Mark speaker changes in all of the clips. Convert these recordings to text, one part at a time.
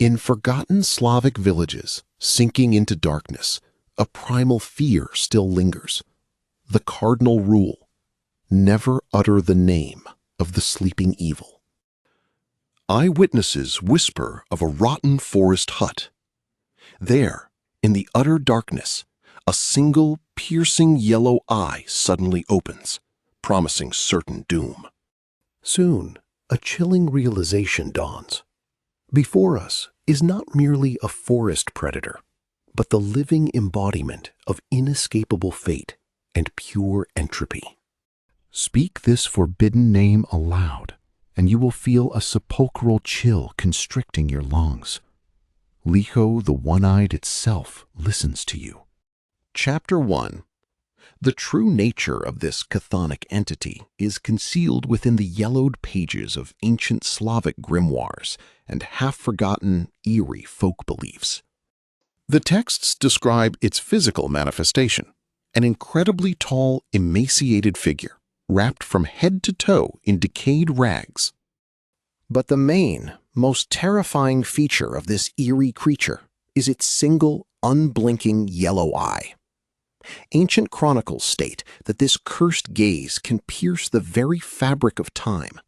Speaker 1: In forgotten Slavic villages, sinking into darkness, a primal fear still lingers. The cardinal rule: never utter the name of the sleeping evil. Eyewitnesses whisper of a rotten forest hut. There, in the utter darkness, a single piercing yellow eye suddenly opens, promising certain doom. Soon, a chilling realization dawns. Before us is not merely a forest predator, but the living embodiment of inescapable fate and pure entropy. Speak this forbidden name aloud, and you will feel a sepulchral chill constricting your lungs. Likho the One-Eyed itself listens to you. Chapter 1. The true nature of this chthonic entity is concealed within the yellowed pages of ancient Slavic grimoires and half-forgotten, eerie folk beliefs. The texts describe its physical manifestation: an incredibly tall, emaciated figure, wrapped from head to toe in decayed rags. But the main, most terrifying feature of this eerie creature is its single, unblinking yellow eye. Ancient chronicles state that this cursed gaze can pierce the very fabric of time,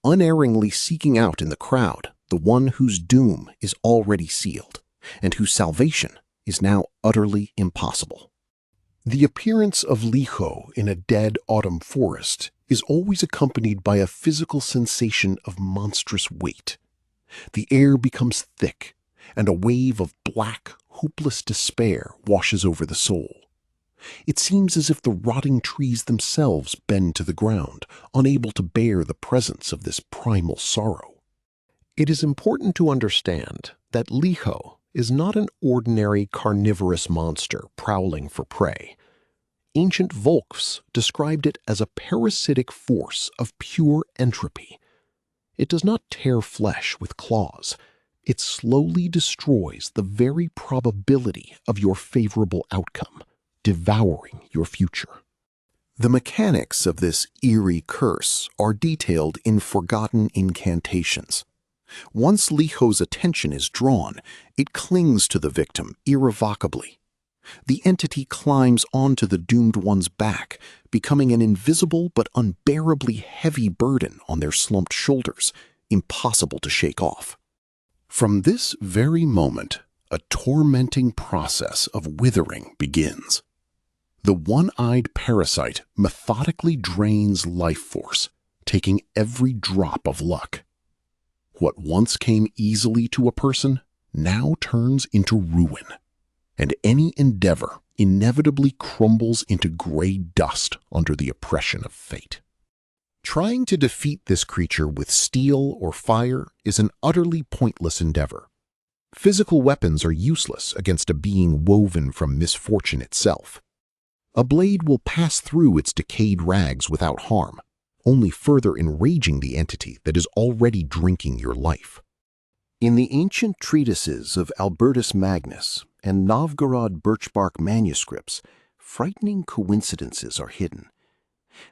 Speaker 1: unerringly seeking out in the crowd the one whose doom is already sealed, and whose salvation is now utterly impossible. The appearance of Likho in a dead autumn forest is always accompanied by a physical sensation of monstrous weight. The air becomes thick, and a wave of black, hopeless despair washes over the soul. It seems as if the rotting trees themselves bend to the ground, unable to bear the presence of this primal sorrow. It is important to understand that Likho is not an ordinary carnivorous monster prowling for prey. Ancient Volks described it as a parasitic force of pure entropy. It does not tear flesh with claws. It slowly destroys the very probability of your favorable outcome, devouring your future. The mechanics of this eerie curse are detailed in forgotten incantations. Once Likho's attention is drawn, it clings to the victim irrevocably. The entity climbs onto the doomed one's back, becoming an invisible but unbearably heavy burden on their slumped shoulders, impossible to shake off. From this very moment, a tormenting process of withering begins. The one-eyed parasite methodically drains life force, taking every drop of luck. What once came easily to a person now turns into ruin, and any endeavor inevitably crumbles into gray dust under the oppression of fate. Trying to defeat this creature with steel or fire is an utterly pointless endeavor. Physical weapons are useless against a being woven from misfortune itself. A blade will pass through its decayed rags without harm, only further enraging the entity that is already drinking your life. In the ancient treatises of Albertus Magnus and Novgorod birchbark manuscripts, frightening coincidences are hidden.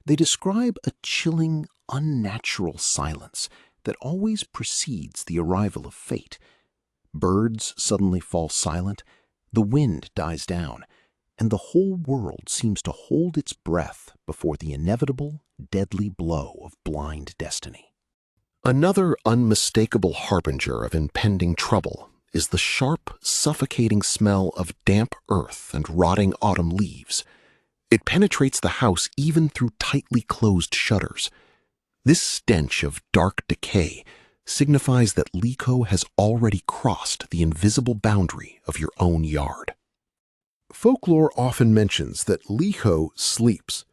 Speaker 1: They describe a chilling, unnatural silence that always precedes the arrival of fate. Birds suddenly fall silent, the wind dies down, and the whole world seems to hold its breath before the inevitable, deadly blow of blind destiny. Another unmistakable harbinger of impending trouble is the sharp, suffocating smell of damp earth and rotting autumn leaves. It penetrates the house even through tightly closed shutters. This stench of dark decay signifies that Likho has already crossed the invisible boundary of your own yard. Folklore often mentions that Likho sleeps,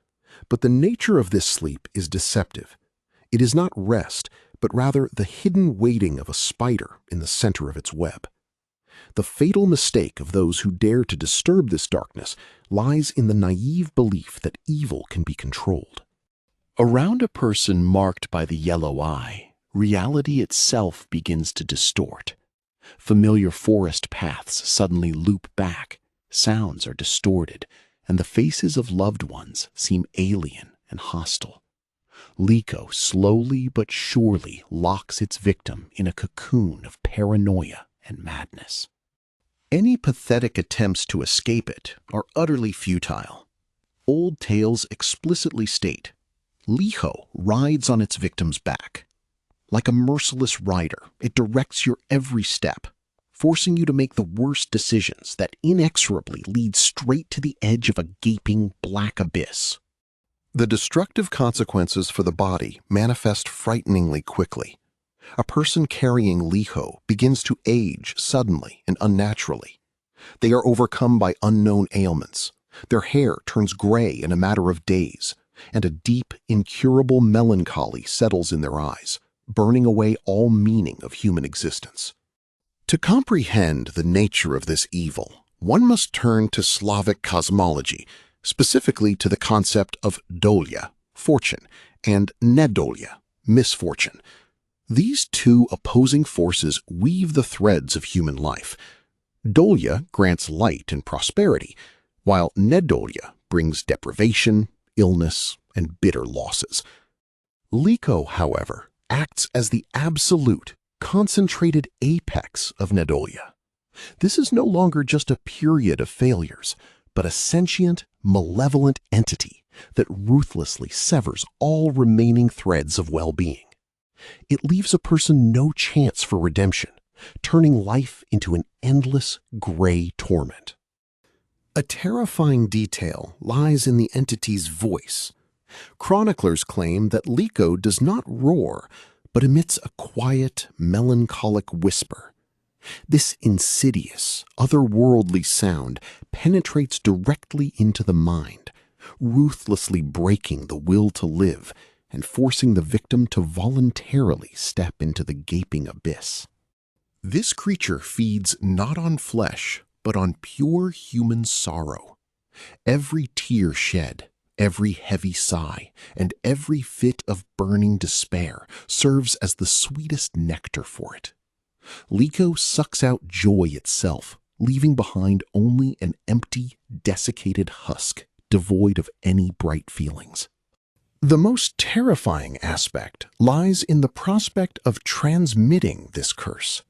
Speaker 1: but the nature of this sleep is deceptive. It is not rest, but rather the hidden waiting of a spider in the center of its web. The fatal mistake of those who dare to disturb this darkness lies in the naive belief that evil can be controlled. Around a person marked by the yellow eye, reality itself begins to distort. Familiar forest paths suddenly loop back, sounds are distorted, and the faces of loved ones seem alien and hostile. Likho slowly but surely locks its victim in a cocoon of paranoia
Speaker 2: and madness. Any pathetic attempts to escape it are utterly futile. Old tales explicitly state, Likho rides on its victim's back. Like a merciless rider, it directs your every step, forcing you to make the worst decisions that inexorably lead straight to the edge of a gaping black abyss.
Speaker 1: The destructive consequences for the body manifest frighteningly quickly. A person carrying Likho begins to age suddenly and unnaturally. They are overcome by unknown ailments. Their hair turns gray in a matter of days, and a deep, incurable melancholy settles in their eyes, burning away all meaning of human existence. To comprehend the nature of this evil, one must turn to Slavic cosmology, specifically to the concept of dolya, fortune, and nedolya, misfortune. These two opposing forces weave the threads of human life. Dolya grants light and prosperity, while nedolya brings deprivation, illness, and bitter losses. Likho, however, acts as the absolute, concentrated apex of nedolya. This is no longer just a period of failures, but a sentient, malevolent entity that ruthlessly severs all remaining threads of well-being. It leaves a person no chance for redemption, turning life into an endless gray torment. A terrifying detail lies in the entity's voice. Chroniclers claim that Likho does not roar, but emits a quiet, melancholic whisper. This insidious, otherworldly sound penetrates directly into the mind, ruthlessly breaking the will to live and forcing the victim to voluntarily step into the gaping abyss. This creature feeds not on flesh, but on pure human sorrow. Every tear shed, every heavy sigh, and every fit of burning despair serves as the sweetest nectar for it. Likho sucks out joy itself, leaving behind only an empty, desiccated husk devoid of any bright feelings. The most terrifying aspect lies in the prospect of transmitting this curse.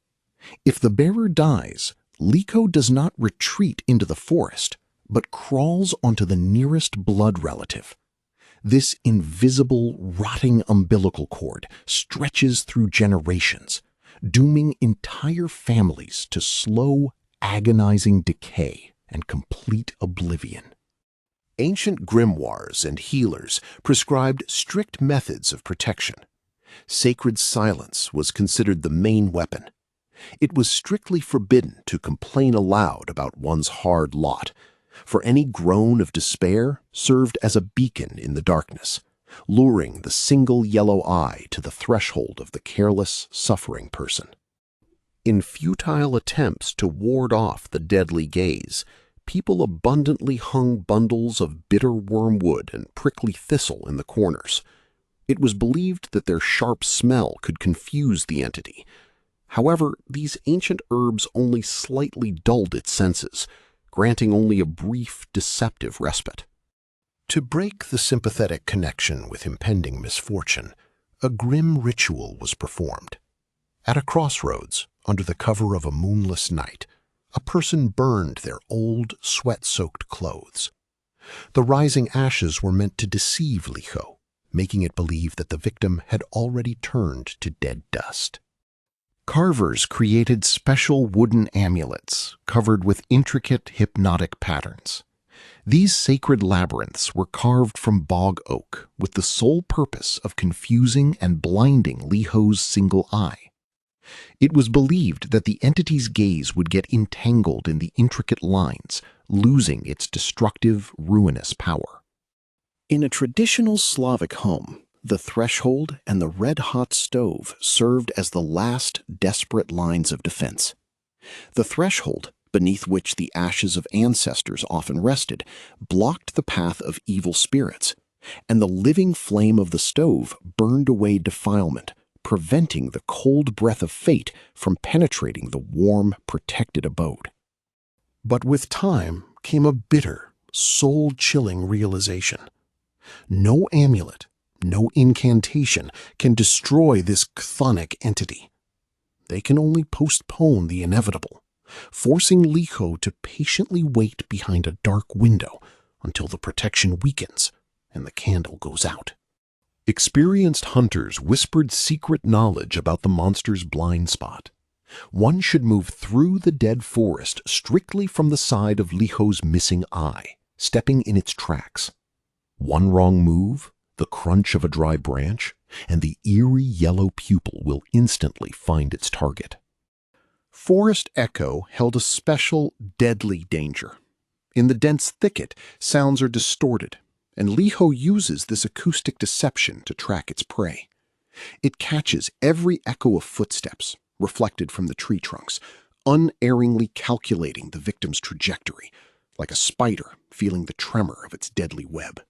Speaker 1: If the bearer dies, Likho does not retreat into the forest, but crawls onto the nearest blood relative. This invisible, rotting umbilical cord stretches through generations, dooming entire families to slow, agonizing decay and complete oblivion. Ancient grimoires and healers prescribed strict methods of protection. Sacred silence was considered the main weapon. It was strictly forbidden to complain aloud about one's hard lot, for any groan of despair served as a beacon in the darkness, luring the single yellow eye to the threshold of the careless, suffering person. In futile attempts to ward off the deadly gaze, people abundantly hung bundles of bitter wormwood and prickly thistle in the corners. It was believed that their sharp smell could confuse the entity. However, these ancient herbs only slightly dulled its senses, granting only a brief, deceptive respite. To break the sympathetic connection with impending misfortune, a grim ritual was performed. At a crossroads, under the cover of a moonless night, a person burned their old, sweat-soaked clothes. The rising ashes were meant to deceive Likho, making it believe that the victim had already turned to dead dust. Carvers created special wooden amulets covered with intricate hypnotic patterns. These sacred labyrinths were carved from bog oak with the sole purpose of confusing and blinding Likho's single eye. It was believed that the entity's gaze would get entangled in the intricate lines, losing its destructive, ruinous power. In a traditional Slavic home, the threshold and the red-hot stove served as the last desperate lines of defense. The threshold, beneath which the ashes of ancestors often rested, blocked the path of evil spirits, and the living flame of the stove burned away defilement, preventing the cold breath of fate from penetrating the warm, protected abode. But with time came a bitter, soul-chilling realization. No amulet, no incantation can destroy this chthonic entity.
Speaker 2: they can only postpone the inevitable, forcing Likho to patiently wait behind a dark window until the protection weakens and the candle goes out.
Speaker 1: Experienced hunters whispered secret knowledge about the monster's blind spot. One should move through the dead forest strictly from the side of Likho's missing eye, stepping in its tracks. One wrong move, the crunch of a dry branch, and the eerie yellow pupil will instantly find its target.
Speaker 2: Forest echo held a special, deadly danger. In the dense thicket, sounds are distorted, and Likho uses this acoustic deception to track its prey. It catches every echo of footsteps, reflected from the tree trunks, unerringly calculating the victim's trajectory, like a spider feeling the tremor of its deadly web.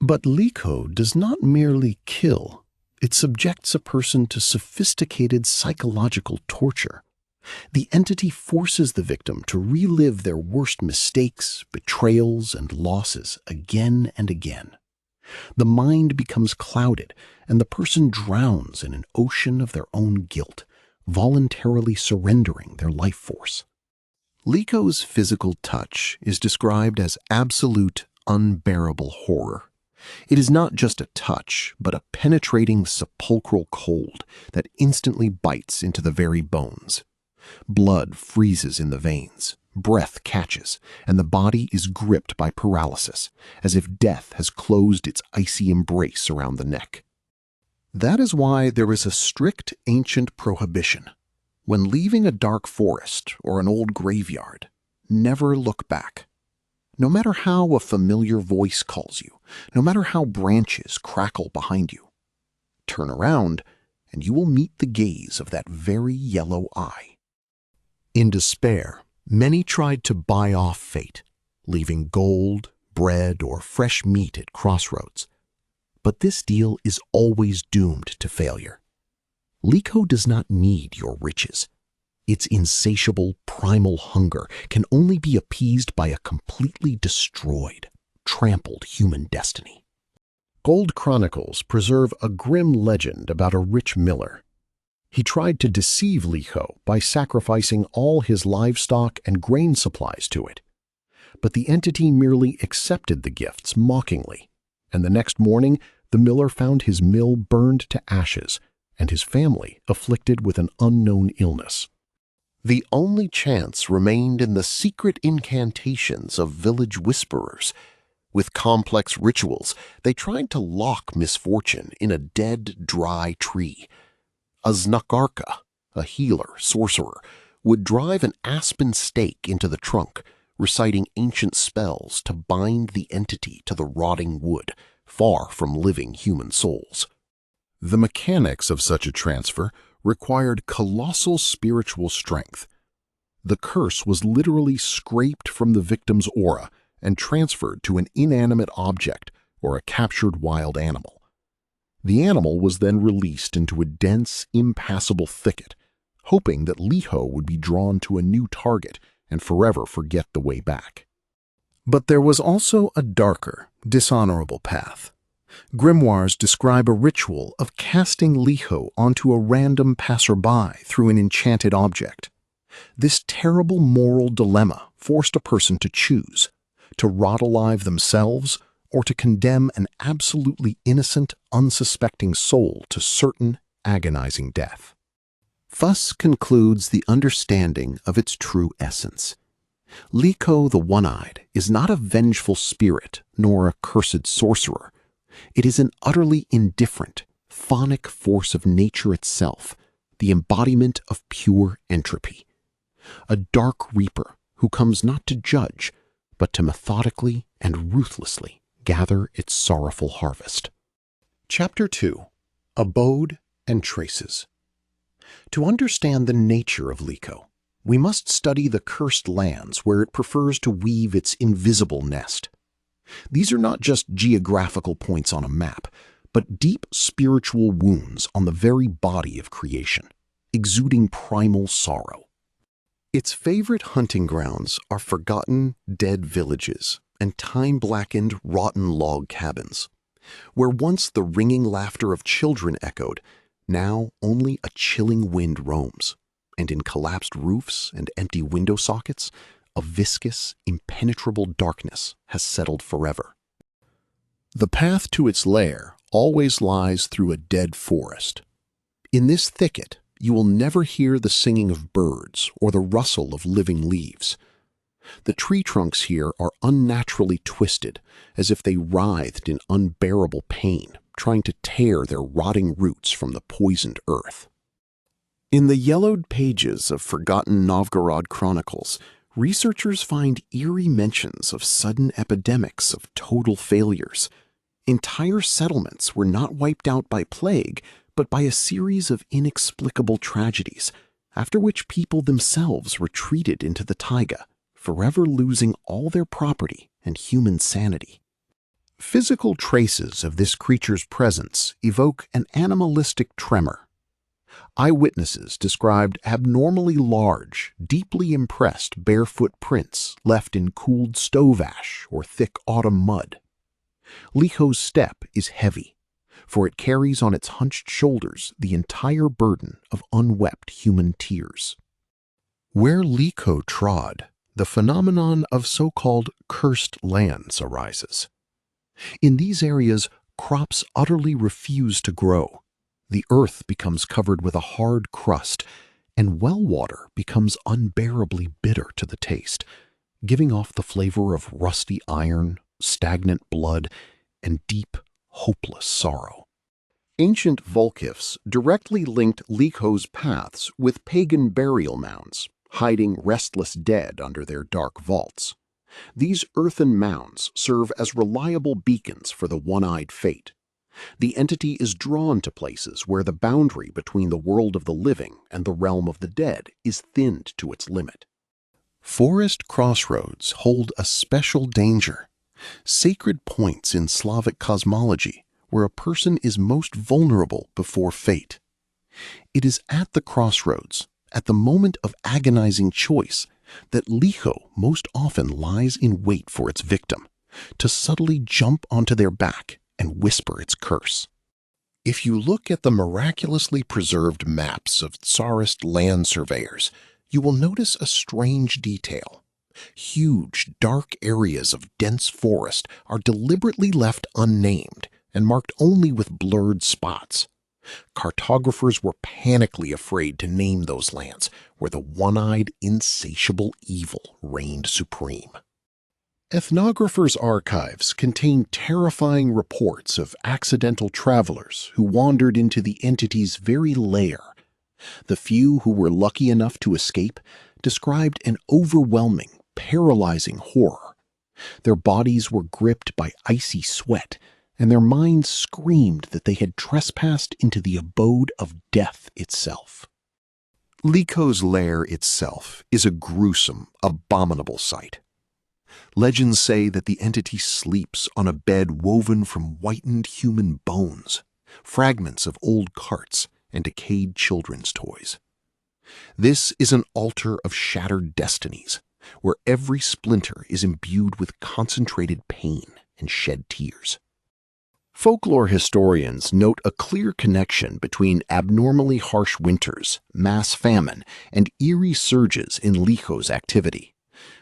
Speaker 2: But Likho does not merely kill. It subjects a person to sophisticated psychological torture. The entity forces the victim to relive their worst mistakes, betrayals, and losses again and again. The mind becomes clouded, and the person drowns in an ocean of their own guilt, voluntarily surrendering their life force. Likho's physical touch is described as absolute, unbearable horror. It is not just a touch, but a penetrating sepulchral cold that instantly bites into the very bones. Blood freezes in the veins, breath catches, and the body is gripped by paralysis, as if death has closed its icy embrace around the neck. That is why there is a strict ancient prohibition. When leaving a dark forest or an old graveyard, never look back. No matter how a familiar voice calls you, no matter how branches crackle behind you, turn around and you will meet the gaze of that very yellow eye. In despair, many tried to buy off fate, leaving gold, bread, or fresh meat at crossroads. But this deal is always doomed to failure. Likho does not need your riches. Its insatiable, primal hunger can only be appeased by a completely destroyed, trampled human destiny. Old chronicles preserve a grim legend about a rich miller. He tried to deceive Likho by sacrificing all his livestock and grain supplies to it. But the entity merely accepted the gifts mockingly, and the next morning the miller found his mill burned to ashes and his family afflicted with an unknown illness. The only chance remained in the secret incantations of village whisperers. With complex rituals, they tried to lock misfortune in a dead, dry tree. A znakarka, a healer, sorcerer, would drive an aspen stake into the trunk, reciting ancient spells to bind the entity to the rotting wood, far from living human souls. The mechanics of such a transfer required colossal spiritual strength. The curse was literally scraped from the victim's aura and transferred to an inanimate object or a captured wild animal. The animal was then released into a dense, impassable thicket, hoping that Likho would be drawn to a new target and forever forget the way back. But there was also a darker, dishonorable path. Grimoires describe a ritual of casting Likho onto a random passerby through an enchanted object. This terrible moral dilemma forced a person to choose, to rot alive themselves or to condemn an absolutely innocent, unsuspecting soul to certain, agonizing death. Thus concludes the understanding of its true essence. Likho the One-Eyed is not a vengeful spirit nor a cursed sorcerer. It is an utterly indifferent, chthonic force of nature itself, the embodiment of pure entropy. A dark reaper who comes not to judge, but to methodically and ruthlessly gather its sorrowful harvest. Chapter 2. Abode and Traces. To understand the nature of Likho, we must study the cursed lands where it prefers to weave its invisible nest. These are not just geographical points on a map, but deep spiritual wounds on the very body of creation, exuding primal sorrow. Its favorite hunting grounds are forgotten, dead villages and time-blackened, rotten log cabins. Where once the ringing laughter of children echoed, Now only a chilling wind roams, and in collapsed roofs and empty window sockets, a viscous, impenetrable darkness has settled forever. The path to its lair always lies through a dead forest. In this thicket, you will never hear the singing of birds or the rustle of living leaves. The tree trunks here are unnaturally twisted, as if they writhed in unbearable pain, trying to tear their rotting roots from the poisoned earth. In the yellowed pages of forgotten Novgorod chronicles, researchers find eerie mentions of sudden epidemics of total failures. Entire settlements were not wiped out by plague, but by a series of inexplicable tragedies, after which people themselves retreated into the taiga, forever losing all their property and human sanity. Physical traces of this creature's presence evoke an animalistic tremor. Eyewitnesses described abnormally large, deeply impressed barefoot prints left in cooled stove ash or thick autumn mud. Likho's step is heavy, for it carries on its hunched shoulders the entire burden of unwept human tears. Where Likho trod, the phenomenon of so-called cursed lands arises. In these areas, crops utterly refuse to grow. The earth becomes covered with a hard crust, and well water becomes unbearably bitter to the taste, giving off the flavor of rusty iron, stagnant blood, and deep, hopeless sorrow. Ancient Volkifs directly linked Likho's paths with pagan burial mounds, hiding restless dead under their dark vaults. These earthen mounds serve as reliable beacons for the one-eyed fate. The entity is drawn to places where the boundary between the world of the living and the realm of the dead is thinned to its limit. Forest crossroads hold a special danger, sacred points in Slavic cosmology where a person is most vulnerable before fate. It is at the crossroads, at the moment of agonizing choice, that Likho most often lies in wait for its victim, to subtly jump onto their back and whisper its curse. If you look at the miraculously preserved maps of Tsarist land surveyors, you will notice a strange detail. Huge, dark areas of dense forest are deliberately left unnamed and marked only with blurred spots. Cartographers were panically afraid to name those lands where the one-eyed, insatiable evil reigned supreme. Ethnographers' archives contain terrifying reports of accidental travelers who wandered into the entity's very lair. The few who were lucky enough to escape described an overwhelming, paralyzing horror. Their bodies were gripped by icy sweat, and their minds screamed that they had trespassed into the abode of death itself. Likho's lair itself is a gruesome, abominable sight. Legends say that the entity sleeps on a bed woven from whitened human bones, fragments of old carts, and decayed children's toys. This is an altar of shattered destinies, where every splinter is imbued with concentrated pain and shed tears. Folklore historians note a clear connection between abnormally harsh winters, mass famine, and eerie surges in Likho's activity.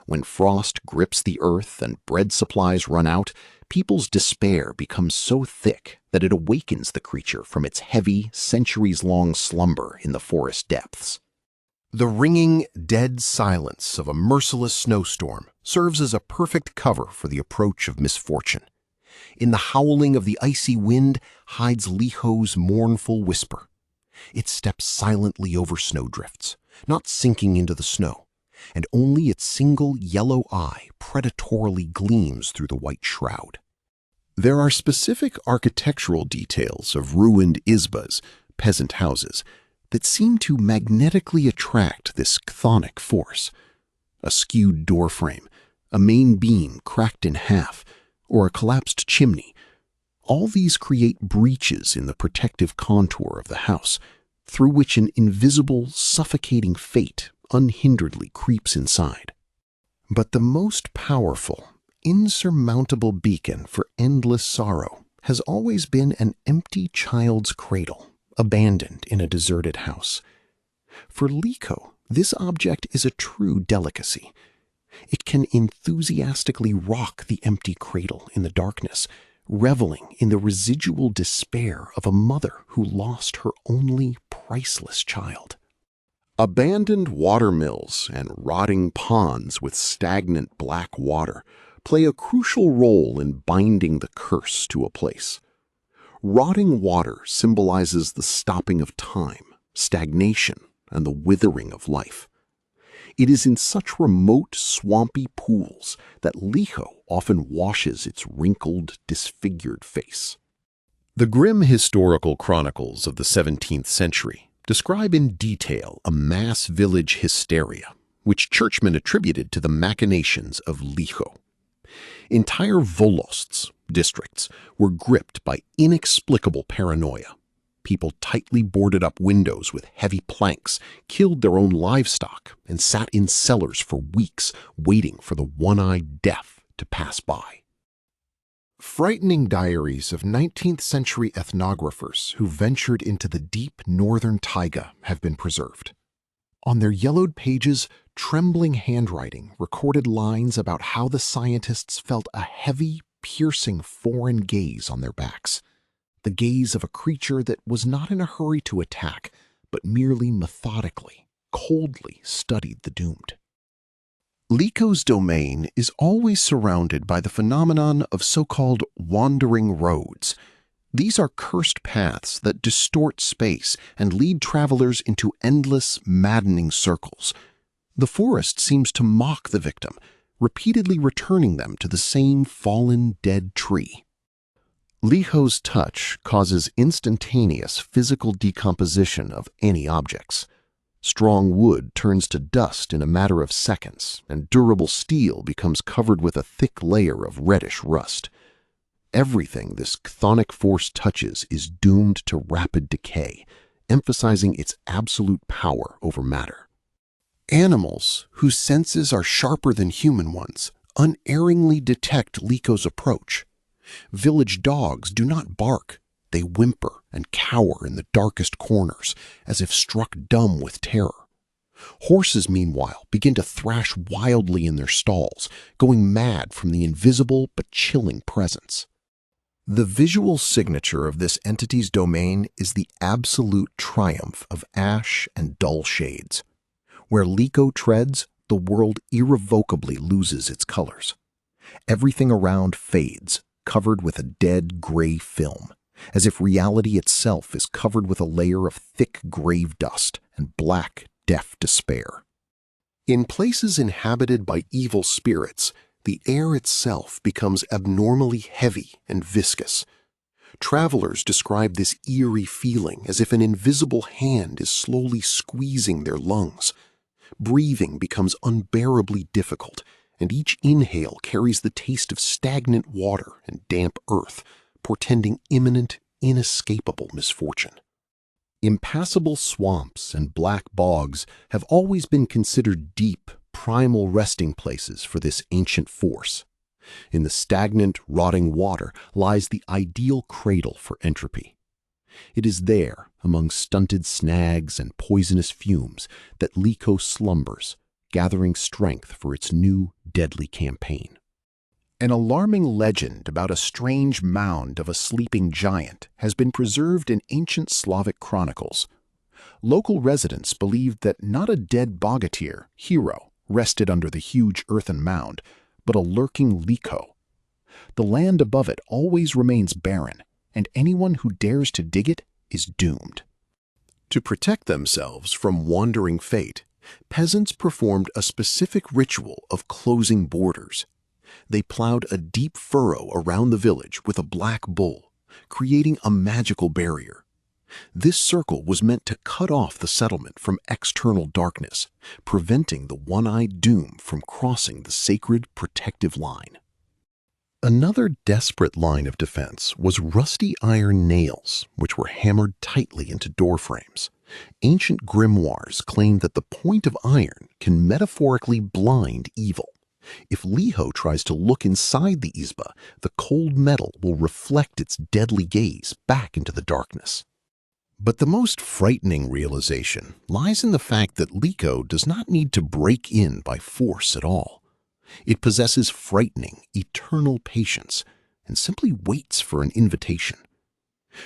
Speaker 2: When frost grips the earth and bread supplies run out, people's despair becomes so thick that it awakens the creature from its heavy, centuries-long slumber in the forest depths. The ringing, dead silence of a merciless snowstorm serves as a perfect cover for the approach of misfortune. In the howling of the icy wind hides Likho's mournful whisper. It steps silently over snowdrifts, not sinking into the snow, and only its single yellow eye predatorily gleams through the white shroud. There are specific architectural details of ruined izbas, peasant houses, that seem to magnetically attract this chthonic force. A skewed doorframe, a main beam cracked in half, or a collapsed chimney. All these create breaches in the protective contour of the house, through which an invisible, suffocating fate unhinderedly creeps inside. But the most powerful, insurmountable beacon for endless sorrow has always been an empty child's cradle, abandoned in a deserted house. For Likho, this object is a true delicacy. It can enthusiastically rock the empty cradle in the darkness, reveling in the residual despair of a mother who lost her only priceless child.
Speaker 1: Abandoned watermills and rotting ponds with stagnant black water play a crucial role in binding the curse to a place. Rotting water symbolizes the stopping of time, stagnation, and the withering of life. It is in such remote, swampy pools that Likho often washes its wrinkled, disfigured face. The grim historical chronicles of the 17th century describe in detail a mass village hysteria, which churchmen attributed to the machinations of Likho. Entire volosts, districts, were gripped by inexplicable paranoia. People tightly boarded up windows with heavy planks, killed their own livestock, and sat in cellars for weeks waiting for the one-eyed death to pass by. Frightening diaries of 19th century ethnographers who ventured into the deep northern taiga have been preserved. On their yellowed pages, trembling handwriting recorded lines about how the scientists felt a heavy, piercing foreign gaze on their backs. The gaze of a creature that was not in a hurry to attack, but merely methodically, coldly studied the doomed. Likho's domain is always surrounded by the phenomenon of so-called wandering roads. These are cursed paths that distort space and lead travelers into endless, maddening circles. The forest seems to mock the victim, repeatedly returning them to the same fallen, dead tree. Likho's touch causes instantaneous physical decomposition of any objects. Strong wood turns to dust in a matter of seconds, and durable steel becomes covered with a thick layer of reddish rust. Everything this chthonic force touches is doomed to rapid decay, emphasizing its absolute power over matter. Animals, whose senses are sharper than human ones, unerringly detect Likho's approach. Village dogs do not bark. They whimper and cower in the darkest corners, as if struck dumb with terror. Horses, meanwhile, begin to thrash wildly in their stalls, going mad from the invisible but chilling presence. The visual signature of this entity's domain is the absolute triumph of ash and dull shades. Where Likho treads, the world irrevocably loses its colors. Everything around fades, covered with a dead gray film, as if reality itself is covered with a layer of thick grave dust and black, deaf despair. In places inhabited by evil spirits, the air itself becomes abnormally heavy and viscous. Travelers describe this eerie feeling as if an invisible hand is slowly squeezing their lungs. Breathing becomes unbearably difficult, and each inhale carries the taste of stagnant water and damp earth, portending imminent, inescapable misfortune. Impassable swamps and black bogs have always been considered deep, primal resting places for this ancient force. In the stagnant, rotting water lies the ideal cradle for entropy. It is there, among stunted snags and poisonous fumes, that Likho slumbers, gathering strength for its new, deadly campaign. An alarming legend about a strange mound of a sleeping giant has been preserved in ancient Slavic chronicles. Local residents believed that not a dead bogatyr, hero, rested under the huge earthen mound, but a lurking Likho. The land above it always remains barren, and anyone who dares to dig it is doomed. To protect themselves from wandering fate, peasants performed a specific ritual of closing borders. They plowed a deep furrow around the village with a black bull, creating a magical barrier. This circle was meant to cut off the settlement from external darkness, preventing the one-eyed doom from crossing the sacred protective line. Another desperate line of defense was rusty iron nails, which were hammered tightly into door frames. Ancient grimoires claimed that the point of iron can metaphorically blind evil. If Likho tries to look inside the izba, the cold metal will reflect its deadly gaze back into the darkness.
Speaker 2: But the most frightening realization lies in the fact that Likho does not need to break in by force at all. It possesses frightening, eternal patience and simply waits for an invitation.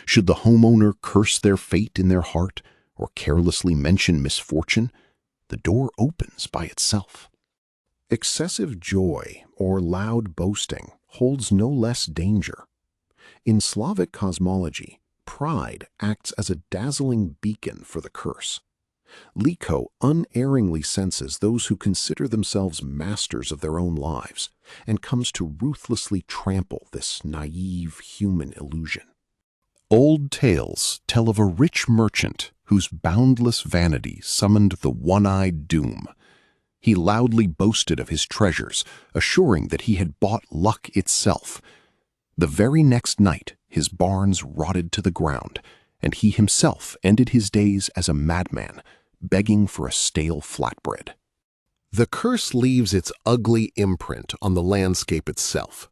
Speaker 2: Should the homeowner curse their fate in their heart or carelessly mention misfortune, the door opens by itself. Excessive joy or loud boasting holds no less danger. In Slavic cosmology, pride acts as a dazzling beacon for the curse. Likho unerringly senses those who consider themselves masters of their own lives and comes to ruthlessly trample this naive human illusion. Old tales tell of a rich merchant whose boundless vanity summoned the One-Eyed Doom. He loudly boasted of his treasures, assuring that he had bought luck itself. The very next night, his barns rotted to the ground, and he himself ended his days as a madman, begging for a stale flatbread. The curse leaves its ugly imprint on the landscape itself.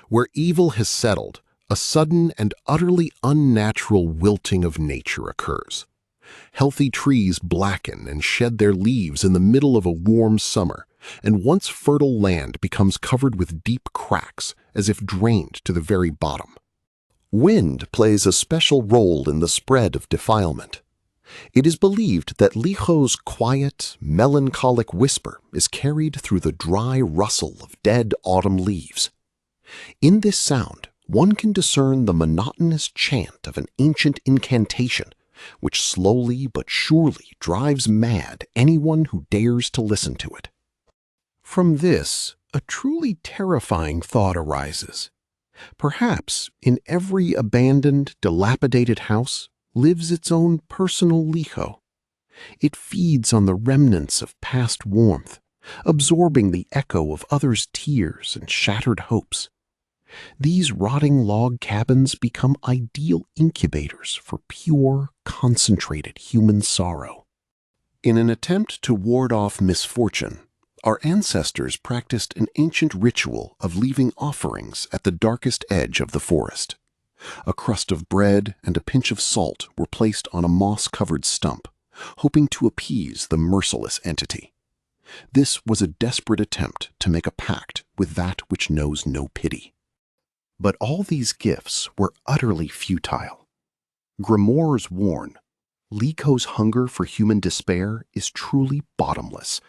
Speaker 2: Where evil has settled, a sudden and utterly unnatural wilting of nature occurs. Healthy trees blacken and shed their leaves in the middle of a warm summer, and once fertile land becomes covered with deep cracks, as if drained to the very bottom. Wind plays a special role in the spread of defilement. It is believed that Likho's quiet, melancholic whisper is carried through the dry rustle of dead autumn leaves. In this sound, one can discern the monotonous chant of an ancient incantation, which slowly but surely drives mad anyone who dares to listen to it. From this, a truly terrifying thought arises. Perhaps in every abandoned, dilapidated house lives its own personal Likho. It feeds on the remnants of past warmth, absorbing the echo of others' tears and shattered hopes. These rotting log cabins become ideal incubators for pure, concentrated human sorrow. In an attempt to ward off misfortune, our ancestors practiced an ancient ritual of leaving offerings at the darkest edge of the forest. A crust of bread and a pinch of salt were placed on a moss-covered stump, hoping to appease the merciless entity. This was a desperate attempt to make a pact with that which knows no pity. But all these gifts were utterly futile. Grimoires warn, Likho's hunger for human despair is truly bottomless.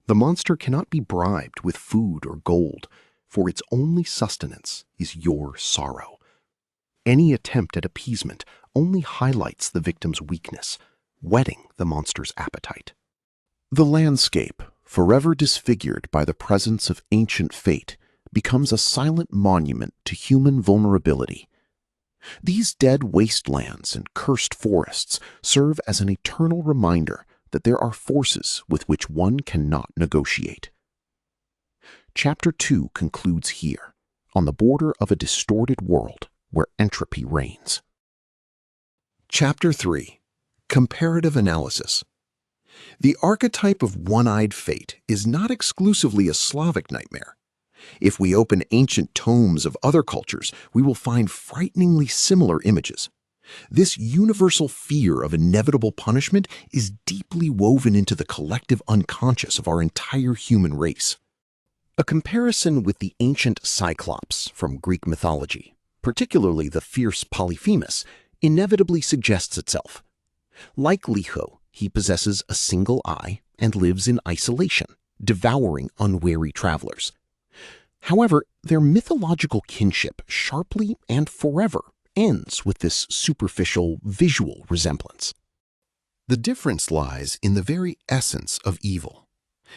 Speaker 2: The monster cannot be bribed with food or gold, for its only sustenance is your sorrow. Any attempt at appeasement only highlights the victim's weakness, whetting the monster's appetite. The landscape, forever disfigured by the presence of ancient fate, becomes a silent monument to human vulnerability. These dead wastelands and cursed forests serve as an eternal reminder that there are forces with which one cannot negotiate. Chapter 2 concludes here, on the border of a distorted world where entropy reigns. Chapter 3. Comparative Analysis. The archetype of one-eyed fate is not exclusively a Slavic nightmare. If we open ancient tomes of other cultures, we will find frighteningly similar images. This universal fear of inevitable punishment is deeply woven into the collective unconscious of our entire human race. A comparison with the ancient Cyclopes from Greek mythology, particularly the fierce Polyphemus, inevitably suggests itself. Like Likho, he possesses a single eye and lives in isolation, devouring unwary travelers. However, their mythological kinship sharply and forever ends with this superficial visual resemblance. The difference lies in the very essence of evil.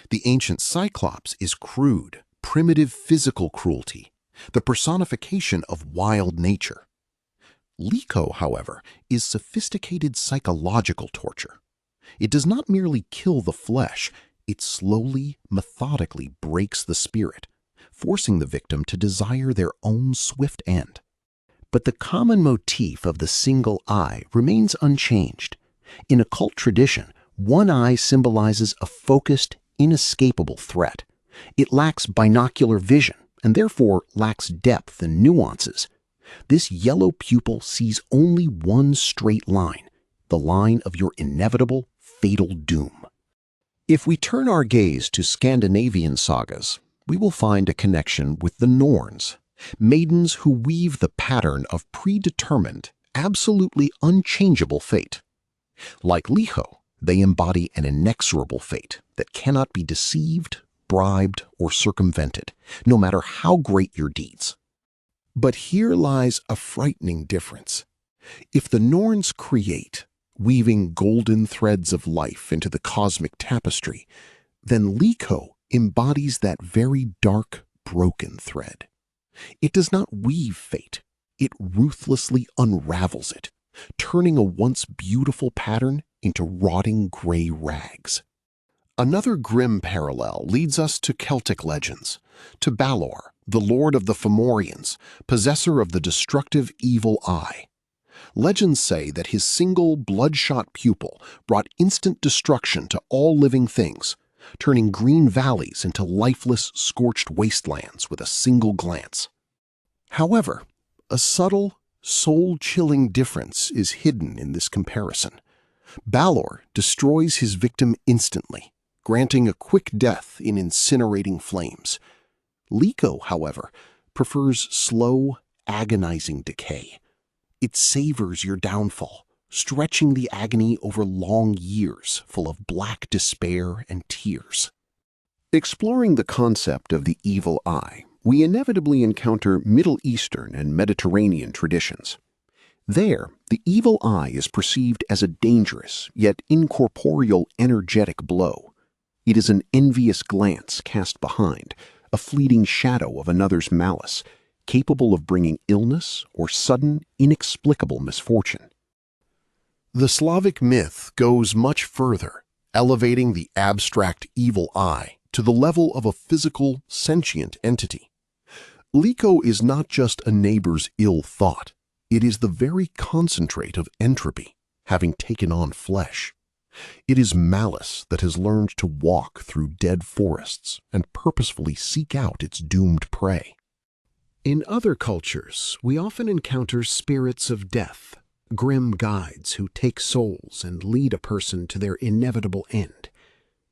Speaker 2: The ancient Cyclops is crude, primitive physical cruelty, the personification of wild nature. Likho, however, is sophisticated psychological torture. It does not merely kill the flesh, it slowly, methodically breaks the spirit, forcing the victim to desire their own swift end. But the common motif of the single eye remains unchanged. In occult tradition, one eye symbolizes a focused, inescapable threat. It lacks binocular vision and therefore lacks depth and nuances. This yellow pupil sees only one straight line, the line of your inevitable, fatal doom. If we turn our gaze to Scandinavian sagas, we will find a connection with the Norns, maidens who weave the pattern of predetermined, absolutely unchangeable fate. Like Likho, they embody an inexorable fate that cannot be deceived, bribed, or circumvented, no matter how great your deeds. But here lies a frightening difference. If the Norns create, weaving golden threads of life into the cosmic tapestry, then Likho embodies that very dark, broken thread. It does not weave fate, it ruthlessly unravels it, turning a once beautiful pattern into rotting gray rags. Another grim parallel leads us to Celtic legends, to Balor, the lord of the Fomorians, possessor of the destructive evil eye. Legends say that his single bloodshot pupil brought instant destruction to all living things, turning green valleys into lifeless, scorched wastelands with a single glance. However, a subtle, soul-chilling difference is hidden in this comparison. Balor destroys his victim instantly, granting a quick death in incinerating flames. Likho, however, prefers slow, agonizing decay. It savors your downfall, stretching the agony over long years full of black despair and tears. Exploring the concept of the evil eye, we inevitably encounter Middle Eastern and Mediterranean traditions. There, the evil eye is perceived as a dangerous, yet incorporeal energetic blow. It is an envious glance cast behind, a fleeting shadow of another's malice, capable of bringing illness or sudden, inexplicable misfortune. The Slavic myth goes much further, elevating the abstract evil eye to the level of a physical, sentient entity. Likho is not just a neighbor's ill thought, it is the very concentrate of entropy, having taken on flesh. It is malice that has learned to walk through dead forests and purposefully seek out its doomed prey. In other cultures, we often encounter spirits of death, grim guides who take souls and lead a person to their inevitable end.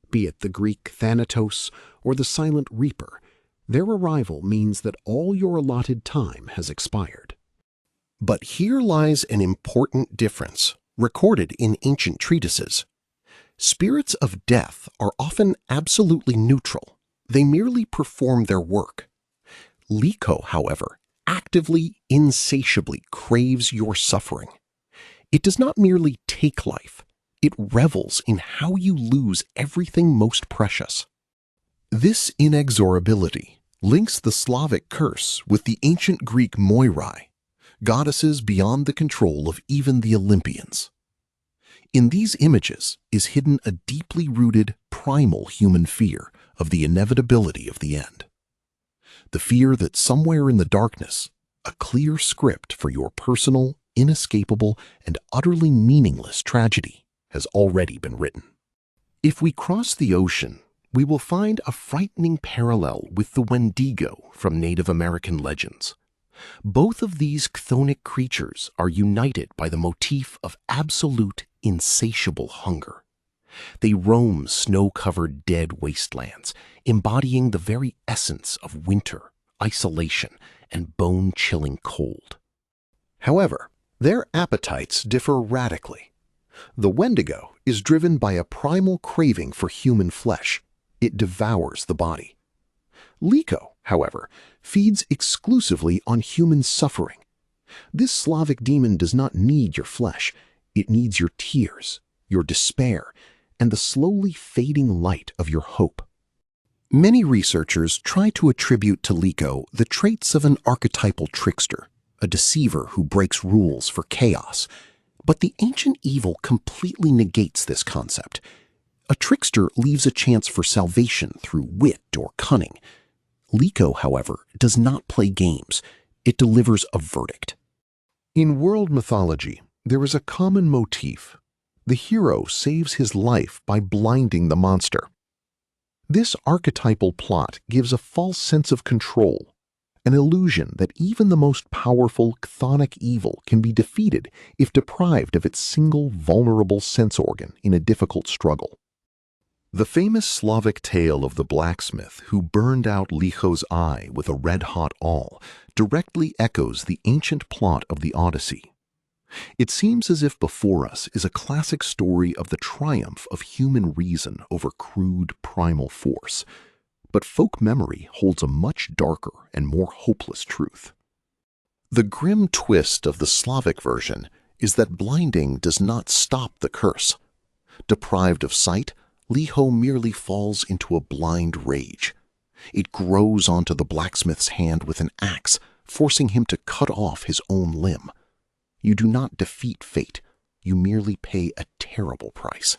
Speaker 2: Be it the Greek Thanatos or the Silent Reaper, their arrival means that all your allotted time has expired. But here lies an important difference, recorded in ancient treatises. Spirits of death are often absolutely neutral. They merely perform their work. Likho, however, actively, insatiably craves your suffering. It does not merely take life, it revels in how you lose everything most precious. This inexorability links the Slavic curse with the ancient Greek Moirai, goddesses beyond the control of even the Olympians. In these images is hidden a deeply rooted, primal human fear of the inevitability of the end. The fear that somewhere in the darkness, a clear script for your personal, inescapable, and utterly meaningless tragedy has already been written. If we cross the ocean, we will find a frightening parallel with the Wendigo from Native American legends. Both of these chthonic creatures are united by the motif of absolute, insatiable hunger. They roam snow-covered dead wastelands, embodying the very essence of winter, isolation, and bone-chilling cold. However, their appetites differ radically. The Wendigo is driven by a primal craving for human flesh. It devours the body. Likho, however, feeds exclusively on human suffering. This Slavic demon does not need your flesh. It needs your tears, your despair, and the slowly fading light of your hope. Many researchers try to attribute to Likho the traits of an archetypal trickster, a deceiver who breaks rules for chaos. But the ancient evil completely negates this concept. A trickster leaves a chance for salvation through wit or cunning. Likho, however, does not play games. It delivers a verdict. In world mythology, there is a common motif. The hero saves his life by blinding the monster. This archetypal plot gives a false sense of control. an illusion that even the most powerful chthonic evil can be defeated if deprived of its single vulnerable sense organ in a difficult struggle. The famous Slavic tale of the blacksmith who burned out Likho's eye with a red-hot awl directly echoes the ancient plot of the Odyssey. It seems as if before us is a classic story of the triumph of human reason over crude primal force, but folk memory holds a much darker and more hopeless truth. The grim twist of the Slavic version is that blinding does not stop the curse. Deprived of sight, Likho merely falls into a blind rage. It grows onto the blacksmith's hand with an axe, forcing him to cut off his own limb. You do not defeat fate, you merely pay a terrible price.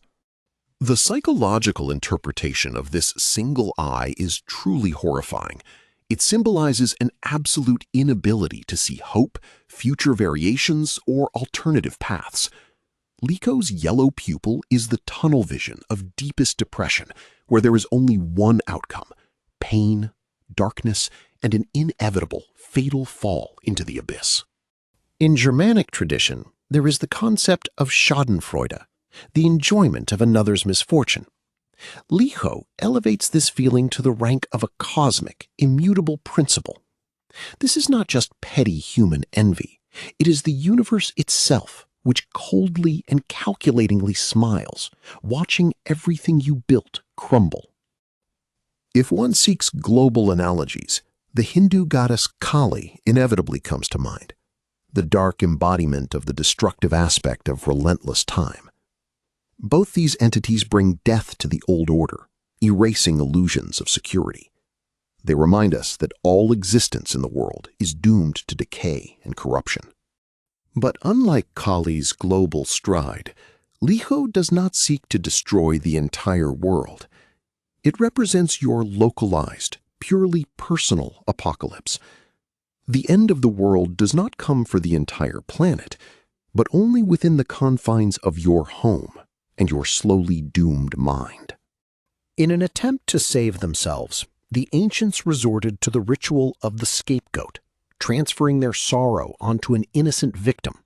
Speaker 2: The psychological interpretation of this single eye is truly horrifying. It symbolizes an absolute inability to see hope, future variations, or alternative paths. Likho's yellow pupil is the tunnel vision of deepest depression, where there is only one outcome: pain, darkness, and an inevitable, fatal fall into the abyss. In Germanic tradition, there is the concept of schadenfreude, the enjoyment of another's misfortune. Likho elevates this feeling to the rank of a cosmic, immutable principle. This is not just petty human envy. It is the universe itself which coldly and calculatingly smiles, watching everything you built crumble. If one seeks global analogies, the Hindu goddess Kali inevitably comes to mind, the dark embodiment of the destructive aspect of relentless time. Both these entities bring death to the old order, erasing illusions of security. They remind us that all existence in the world is doomed to decay and corruption. But unlike Kali's global stride, Likho does not seek to destroy the entire world. It represents your localized, purely personal apocalypse. The end of the world does not come for the entire planet, but only within the confines of your home and your slowly doomed mind. In an attempt to save themselves, the ancients resorted to the ritual of the scapegoat, transferring their sorrow onto an innocent victim.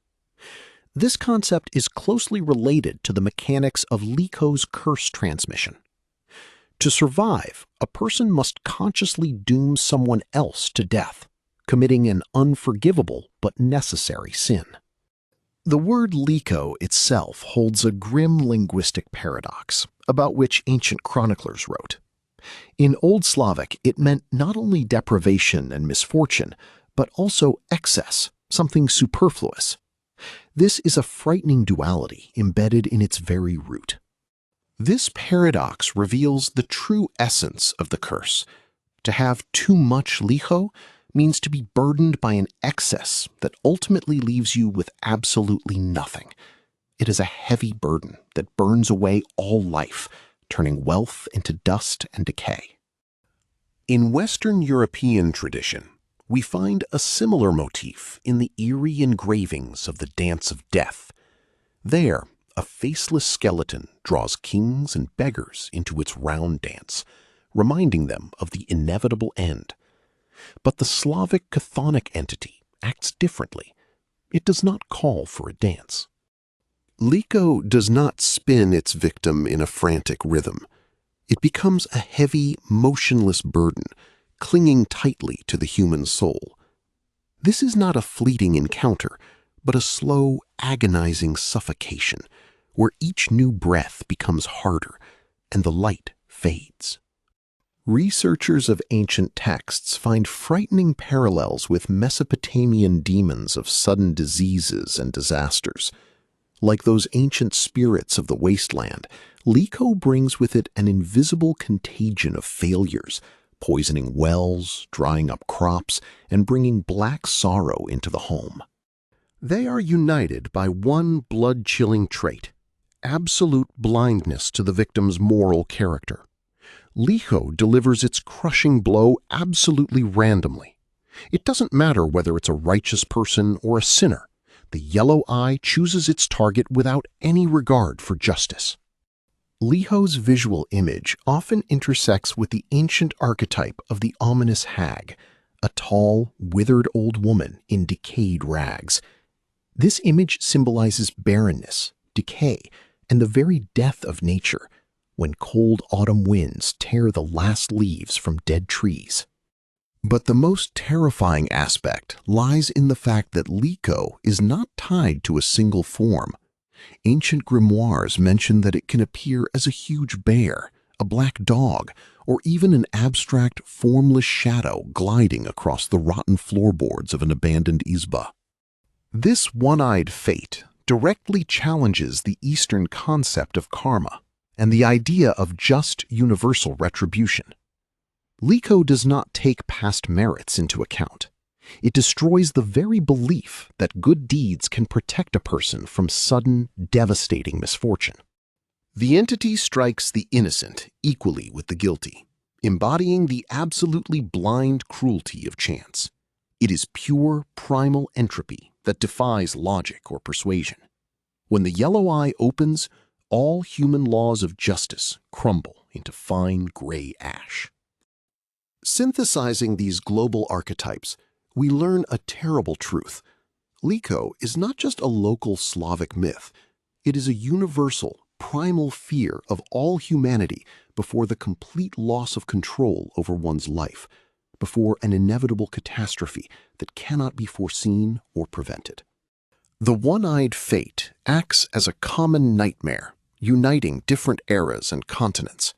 Speaker 2: This concept is closely related to the mechanics of Likho's curse transmission. To survive, a person must consciously doom someone else to death, committing an unforgivable but necessary sin. The word Likho itself holds a grim linguistic paradox, about which ancient chroniclers wrote. In Old Slavic, it meant not only deprivation and misfortune, but also excess, something superfluous. This is a frightening duality embedded in its very root. This paradox reveals the true essence of the curse. To have too much Likho means to be burdened by an excess that ultimately leaves you with absolutely nothing. It is a heavy burden that burns away all life, turning wealth into dust and decay. In Western European tradition, we find a similar motif in the eerie engravings of the Dance of Death. There, a faceless skeleton draws kings and beggars into its round dance, reminding them of the inevitable end. But the Slavic Chthonic entity acts differently. It does not call for a dance. Likho does not spin its victim in a frantic rhythm. It becomes a heavy, motionless burden, clinging tightly to the human soul. This is not a fleeting encounter, but a slow, agonizing suffocation, where each new breath becomes harder and the light fades. Researchers of ancient texts find frightening parallels with Mesopotamian demons of sudden diseases and disasters. Like those ancient spirits of the wasteland, Likho brings with it an invisible contagion of failures, poisoning wells, drying up crops, and bringing black sorrow into the home. They are united by one blood-chilling trait: absolute blindness to the victim's moral character. Likho delivers its crushing blow absolutely randomly. It doesn't matter whether it's a righteous person or a sinner. The yellow eye chooses its target without any regard for justice. Likho's visual image often intersects with the ancient archetype of the ominous hag, a tall, withered old woman in decayed rags. This image symbolizes barrenness, decay, and the very death of nature, when cold autumn winds tear the last leaves from dead trees. But the most terrifying aspect lies in the fact that Likho is not tied to a single form. Ancient grimoires mention that it can appear as a huge bear, a black dog, or even an abstract, formless shadow gliding across the rotten floorboards of an abandoned izba. This one-eyed fate directly challenges the Eastern concept of karma and the idea of just universal retribution. Likho does not take past merits into account. It destroys the very belief that good deeds can protect a person from sudden, devastating misfortune. The entity strikes the innocent equally with the guilty, embodying the absolutely blind cruelty of chance. It is pure, primal entropy that defies logic or persuasion. When the yellow eye opens, all human laws of justice crumble into fine gray ash. Synthesizing these global archetypes, we learn a terrible truth. Likho is not just a local Slavic myth. It is a universal, primal fear of all humanity before the complete loss of control over one's life, before an inevitable catastrophe that cannot be foreseen or prevented. The one-eyed fate acts as a common nightmare, uniting different eras and continents.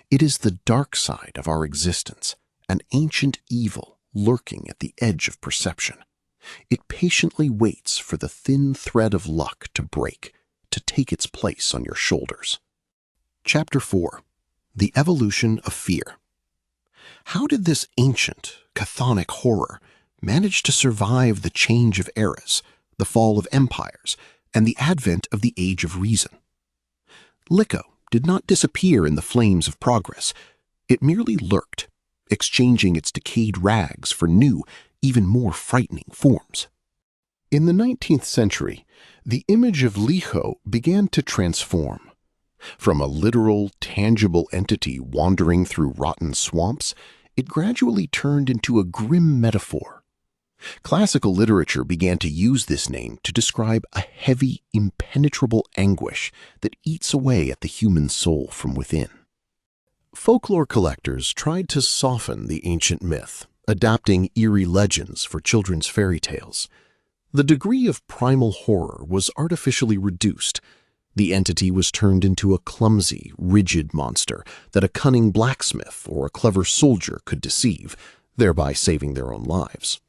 Speaker 2: It is the dark side of our existence, an ancient evil lurking at the edge of perception. It patiently waits for the thin thread of luck to break, to take its place on your shoulders. Chapter 4. The Evolution of Fear. How did this ancient, chthonic horror manage to survive the change of eras, the fall of empires, and the advent of the Age of Reason? Likho did not disappear in the flames of progress. It merely lurked, exchanging its decayed rags for new, even more frightening forms. In the 19th century, the image of Likho began to transform. From a literal, tangible entity wandering through rotten swamps, it gradually turned into a grim metaphor. Classical literature began to use this name to describe a heavy, impenetrable anguish that eats away at the human soul from within. Folklore collectors tried to soften the ancient myth, adapting eerie legends for children's fairy tales. The degree of primal horror was artificially reduced. The entity was turned into a clumsy, rigid monster that a cunning blacksmith or a clever soldier could deceive, thereby saving their own lives.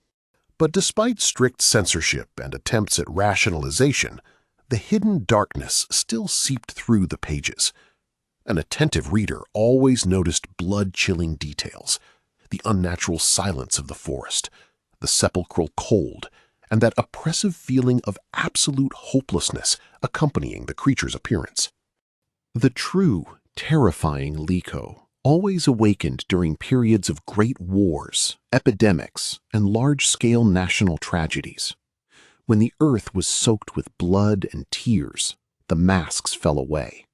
Speaker 2: But despite strict censorship and attempts at rationalization, the hidden darkness still seeped through the pages. An attentive reader always noticed blood-chilling details, the unnatural silence of the forest, the sepulchral cold, and that oppressive feeling of absolute hopelessness accompanying the creature's appearance. The true, terrifying Likho always awakened during periods of great wars, epidemics, and large-scale national tragedies. When the earth was soaked with blood and tears, the masks fell away.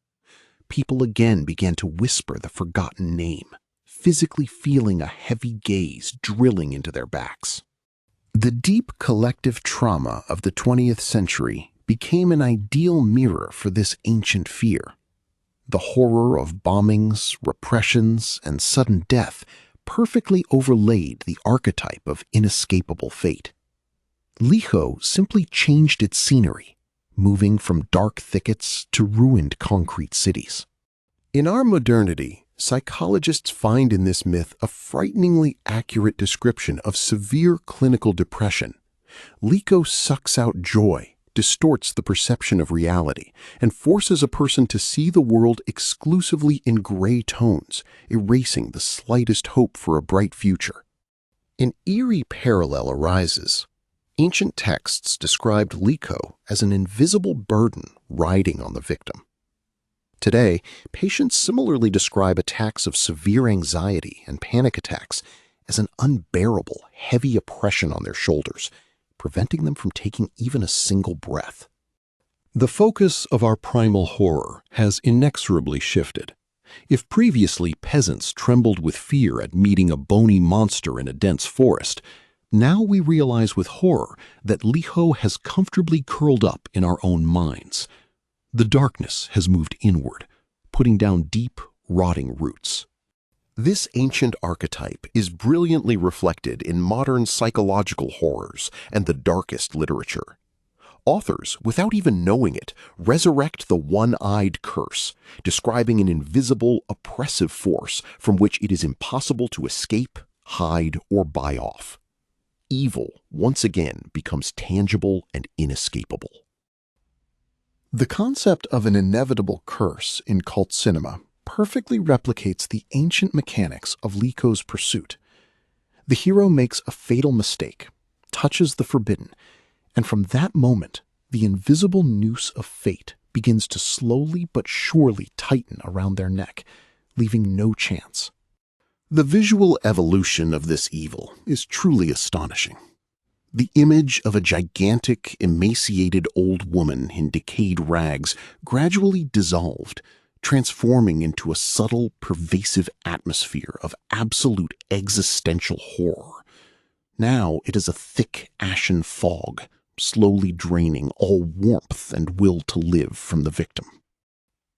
Speaker 2: People again began to whisper the forgotten name, physically feeling a heavy gaze drilling into their backs. The deep collective trauma of the 20th century became an ideal mirror for this ancient fear. The horror of bombings, repressions, and sudden death perfectly overlaid the archetype of inescapable fate. Likho simply changed its scenery, moving from dark thickets to ruined concrete cities. In our modernity, psychologists find in this myth a frighteningly accurate description of severe clinical depression. Likho sucks out joy, distorts the perception of reality, and forces a person to see the world exclusively in gray tones, erasing the slightest hope for a bright future. An eerie parallel arises. Ancient texts described Likho as an invisible burden riding on the victim. Today, patients similarly describe attacks of severe anxiety and panic attacks as an unbearable, heavy oppression on their shoulders, preventing them from taking even a single breath. The focus of our primal horror has inexorably shifted.
Speaker 1: If previously peasants trembled with fear at meeting a bony monster in a dense forest, now we realize with horror that Likho has comfortably curled up in our own minds. The darkness has moved inward, putting down deep, rotting roots. This ancient archetype is brilliantly reflected in modern psychological horrors and the darkest literature. Authors, without even knowing it, resurrect the one-eyed curse, describing an invisible, oppressive force from which it is impossible to escape, hide, or buy off. Evil, once again, becomes tangible and inescapable.
Speaker 2: The concept of an inevitable curse in cult cinema perfectly replicates the ancient mechanics of Likho's pursuit. The hero makes a fatal mistake, touches the forbidden, and from that moment, the invisible noose of fate begins to slowly but surely tighten around their neck, leaving no chance.
Speaker 1: The visual evolution of this evil is truly astonishing. The image of a gigantic, emaciated old woman in decayed rags gradually dissolved, transforming into a subtle, pervasive atmosphere of absolute existential horror. Now it is a thick, ashen fog, slowly draining all warmth and will to live from the victim.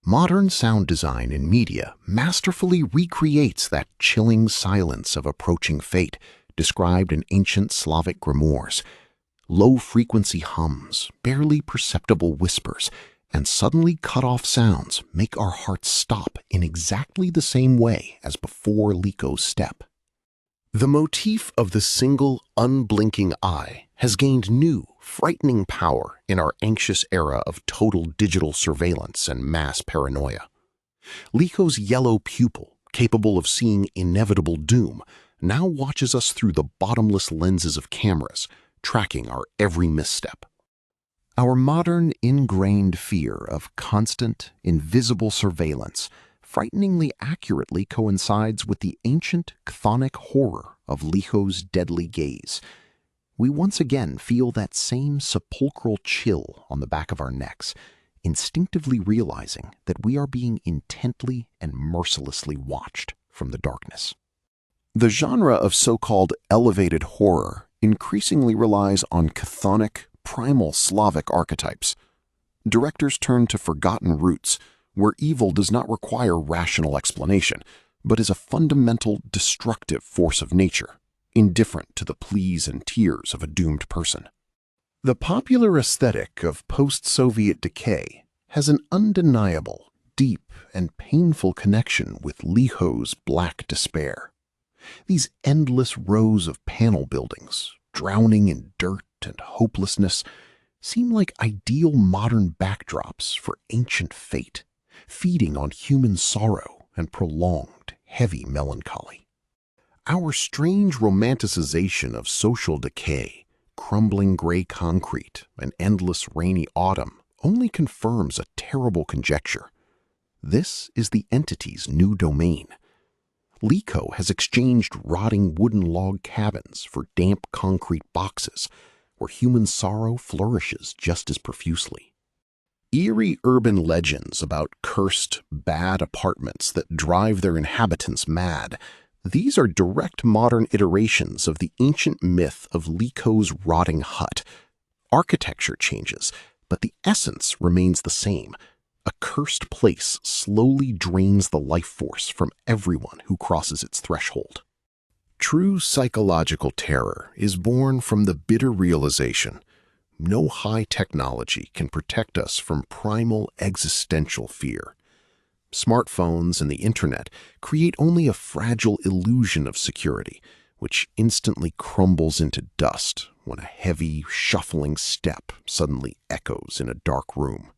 Speaker 2: Modern sound design in media masterfully recreates that chilling silence of approaching fate described in ancient Slavic grimoires. Low-frequency hums, barely perceptible whispers, and suddenly cut-off sounds make our hearts stop in exactly the same way as before Likho's step.
Speaker 1: The motif of the single, unblinking eye has gained new, frightening power in our anxious era of total digital surveillance and mass paranoia. Likho's yellow pupil, capable of seeing inevitable doom, now watches us through the bottomless lenses of cameras, tracking our every misstep.
Speaker 2: Our modern ingrained fear of constant, invisible surveillance frighteningly accurately coincides with the ancient chthonic horror of Likho's deadly gaze. We once again feel that same sepulchral chill on the back of our necks, instinctively realizing that we are being intently and mercilessly watched from the darkness.
Speaker 1: The genre of so-called elevated horror increasingly relies on chthonic, primal Slavic archetypes. Directors turn to forgotten roots, where evil does not require rational explanation, but is a fundamental, destructive force of nature, indifferent to the pleas and tears of a doomed person. The popular aesthetic of post-Soviet decay has an undeniable, deep, and painful connection with Likho's black despair. These endless rows of panel buildings, drowning in dirt and hopelessness, seem like ideal modern backdrops for ancient fate, feeding on human sorrow and prolonged, heavy melancholy. Our strange romanticization of social decay, crumbling gray concrete, and endless rainy autumn only confirms a terrible conjecture. This is the entity's new domain. Likho has exchanged rotting wooden log cabins for damp concrete boxes, where human sorrow flourishes just as profusely. Eerie urban legends about cursed, bad apartments that drive their inhabitants mad, these are direct modern iterations of the ancient myth of Likho's rotting hut. Architecture changes, but the essence remains the same. A cursed place slowly drains the life force from everyone who crosses its threshold. True psychological terror is born from the bitter realization no high technology can protect us from primal existential fear. Smartphones and the internet create only a fragile illusion of security, which instantly crumbles into dust when a heavy, shuffling step suddenly echoes in a dark room.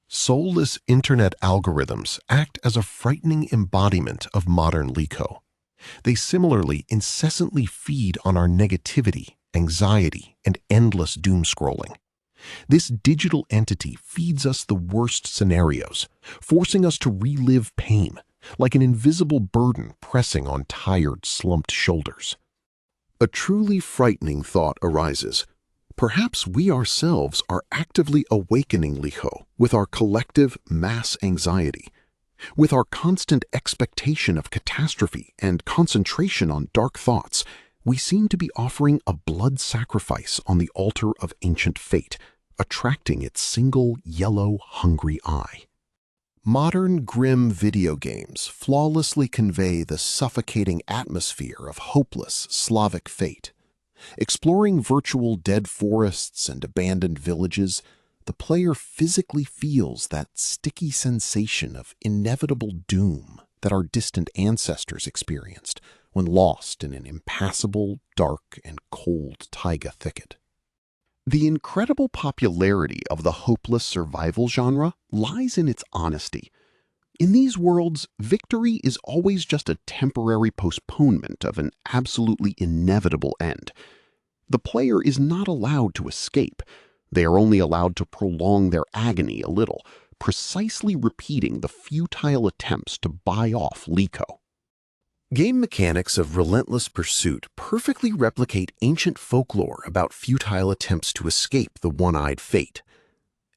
Speaker 1: Soulless internet algorithms act as a frightening embodiment of modern Likho. They similarly incessantly feed on our negativity, anxiety, and endless doom scrolling. This digital entity feeds us the worst scenarios, forcing us to relive pain, like an invisible burden pressing on tired, slumped shoulders. A truly frightening thought arises. Perhaps we ourselves are actively awakening Likho with our collective mass anxiety,
Speaker 2: With our constant expectation of catastrophe and concentration on dark thoughts, we seem to be offering a blood sacrifice on the altar of ancient fate, attracting its single yellow, hungry eye. Modern grim video games flawlessly convey the suffocating atmosphere of hopeless Slavic fate. Exploring virtual dead forests and abandoned villages, the player physically feels that sticky sensation of inevitable doom that our distant ancestors experienced when lost in an impassable, dark, and cold taiga thicket. The incredible popularity of the hopeless survival genre lies in its honesty. In these worlds, victory is always just a temporary postponement of an absolutely inevitable end. The player is not allowed to escape. They are only allowed to prolong their agony a little, precisely repeating the futile attempts to buy off Likho. Game mechanics of relentless pursuit perfectly replicate ancient folklore about futile attempts to escape the one-eyed fate.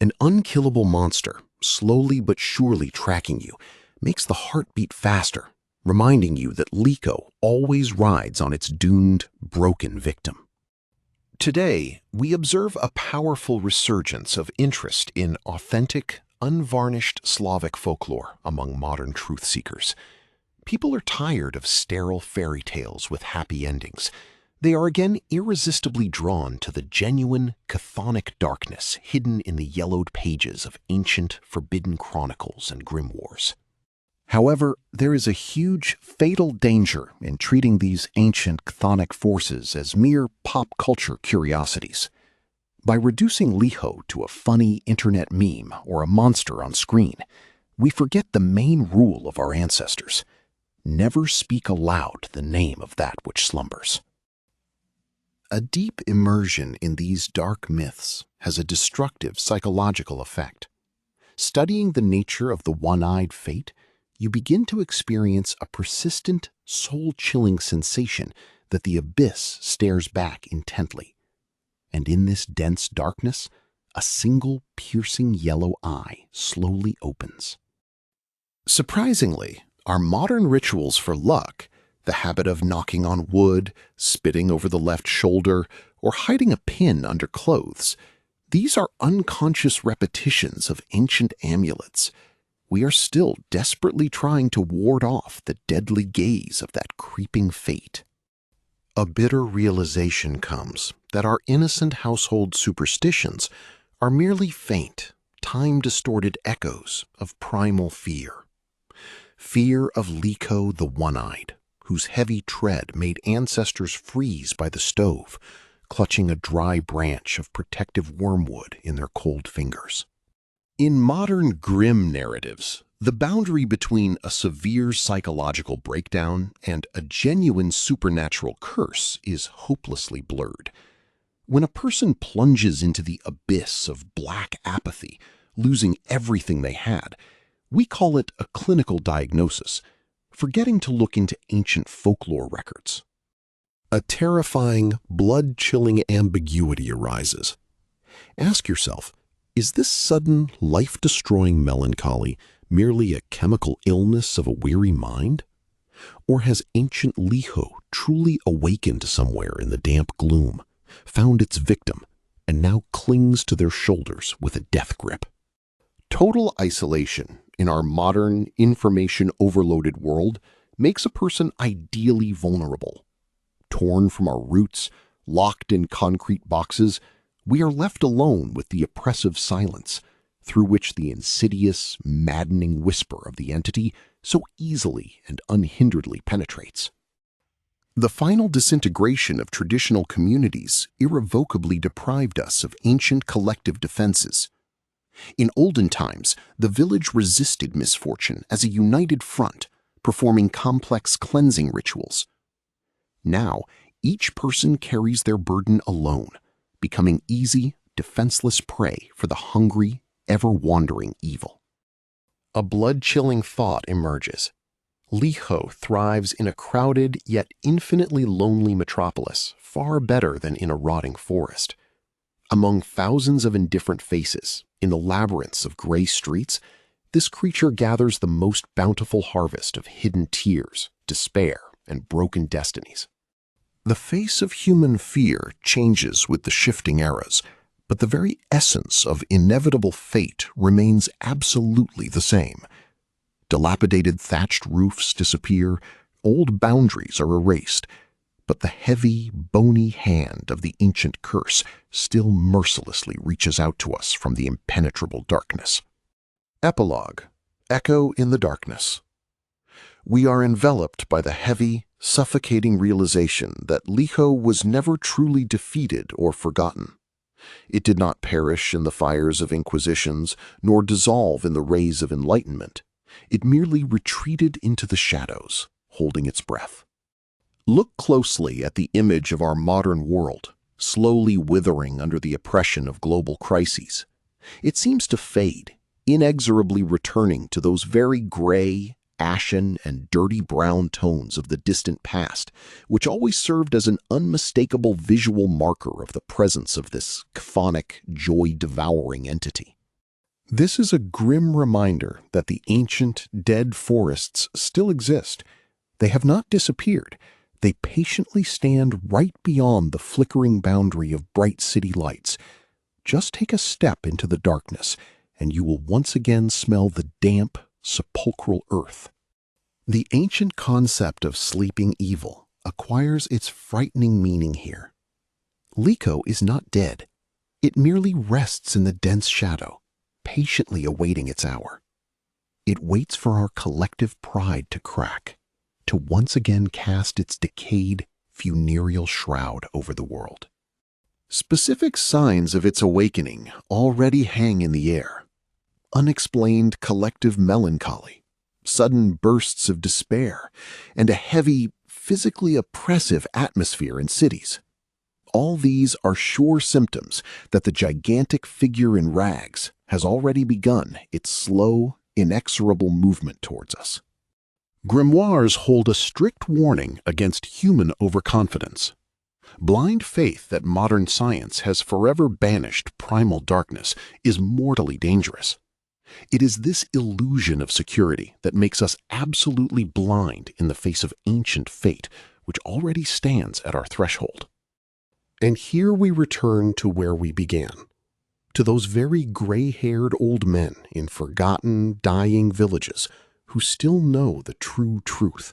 Speaker 2: An unkillable monster, slowly but surely tracking you, makes the heart beat faster, reminding you that Likho always rides on its doomed, broken victim. Today, we observe a powerful resurgence of interest in authentic, unvarnished Slavic folklore among modern truth-seekers. People are tired of sterile fairy tales with happy endings. They are again irresistibly drawn to the genuine, chthonic darkness hidden in the yellowed pages of ancient, forbidden chronicles and grimoires. However, there is a huge, fatal danger in treating these ancient chthonic forces as mere pop culture curiosities. By reducing Likho to a funny internet meme or a monster on screen, we forget the main rule of our ancestors: never speak aloud the name of that which slumbers. A deep immersion in these dark myths has a destructive psychological effect. Studying the nature of the one-eyed fate, you begin to experience a persistent, soul-chilling sensation that the abyss stares back intently. And in this dense darkness, a single piercing yellow eye slowly opens. Surprisingly, our modern rituals for luck, the habit of knocking on wood, spitting over the left shoulder, or hiding a pin under clothes, these are unconscious repetitions of ancient amulets. We are still desperately trying to ward off the deadly gaze of that creeping fate. A bitter realization comes that our innocent household superstitions are merely faint, time-distorted echoes of primal fear. Fear of Likho the One-Eyed, whose heavy tread made ancestors freeze by the stove, clutching a dry branch of protective wormwood in their cold fingers. In modern grim narratives, the boundary between a severe psychological breakdown and a genuine supernatural curse is hopelessly blurred. When a person plunges into the abyss of black apathy, losing everything they had, we call it a clinical diagnosis, forgetting to look into ancient folklore records. A terrifying, blood-chilling ambiguity arises. Ask yourself, is this sudden, life-destroying melancholy merely a chemical illness of a weary mind? Or has ancient Likho truly awakened somewhere in the damp gloom, found its victim, and now clings to their shoulders with a death grip? Total isolation in our modern, information-overloaded world makes a person ideally vulnerable. Torn from our roots, locked in concrete boxes, we are left alone with the oppressive silence, through which the insidious, maddening whisper of the entity so easily and unhinderedly penetrates. The final disintegration of traditional communities irrevocably deprived us of ancient collective defenses. In olden times, the village resisted misfortune as a united front, performing complex cleansing rituals. Now, each person carries their burden alone, becoming easy, defenseless prey for the hungry, ever-wandering evil. A blood-chilling thought emerges. Likho thrives in a crowded yet infinitely lonely metropolis, far better than in a rotting forest. Among thousands of indifferent faces, in the labyrinths of gray streets,
Speaker 1: This creature gathers the most bountiful harvest of hidden tears, despair, and broken destinies. The face of human fear changes with the shifting eras, but the very essence of inevitable fate remains absolutely the same. Dilapidated thatched roofs disappear, old boundaries are erased, but the heavy, bony hand of the ancient curse still mercilessly reaches out to us from the impenetrable darkness. Epilogue, Echo in the Darkness. We are enveloped by the heavy, suffocating realization that Likho was never truly defeated or forgotten. It did not perish in the fires of inquisitions, nor dissolve in the rays of enlightenment. It merely retreated into the shadows, holding its breath. Look closely at the image of our modern world, slowly withering under the oppression of global crises. It seems to fade, inexorably returning to those very gray, ashen, and dirty brown tones of the distant past, which always served as an unmistakable visual marker of the presence of this chthonic, joy-devouring entity. This is a grim reminder that the ancient, dead forests still exist. They have not disappeared. They patiently stand right beyond the flickering boundary of bright city lights. Just take a step into the darkness, and you will once again smell the damp, sepulchral earth. The ancient concept of sleeping evil acquires its frightening meaning here. Likho is not dead. It merely rests in the dense shadow, patiently awaiting its hour. It waits for our collective pride to crack, to once again cast its decayed, funereal shroud over the world. Specific signs of its awakening already hang in the air. Unexplained collective melancholy, sudden bursts of despair, and a heavy, physically oppressive atmosphere in cities. All these are sure symptoms that the gigantic figure in rags has already begun its slow, inexorable movement towards us. Grimoires hold a strict warning against human overconfidence. Blind faith that modern science has forever banished primal darkness is mortally dangerous. It is this illusion of security that makes us absolutely blind in the face of ancient fate, which already stands at our threshold. And here we return to where we began, to those very gray-haired old men in forgotten, dying villages who still know the true truth.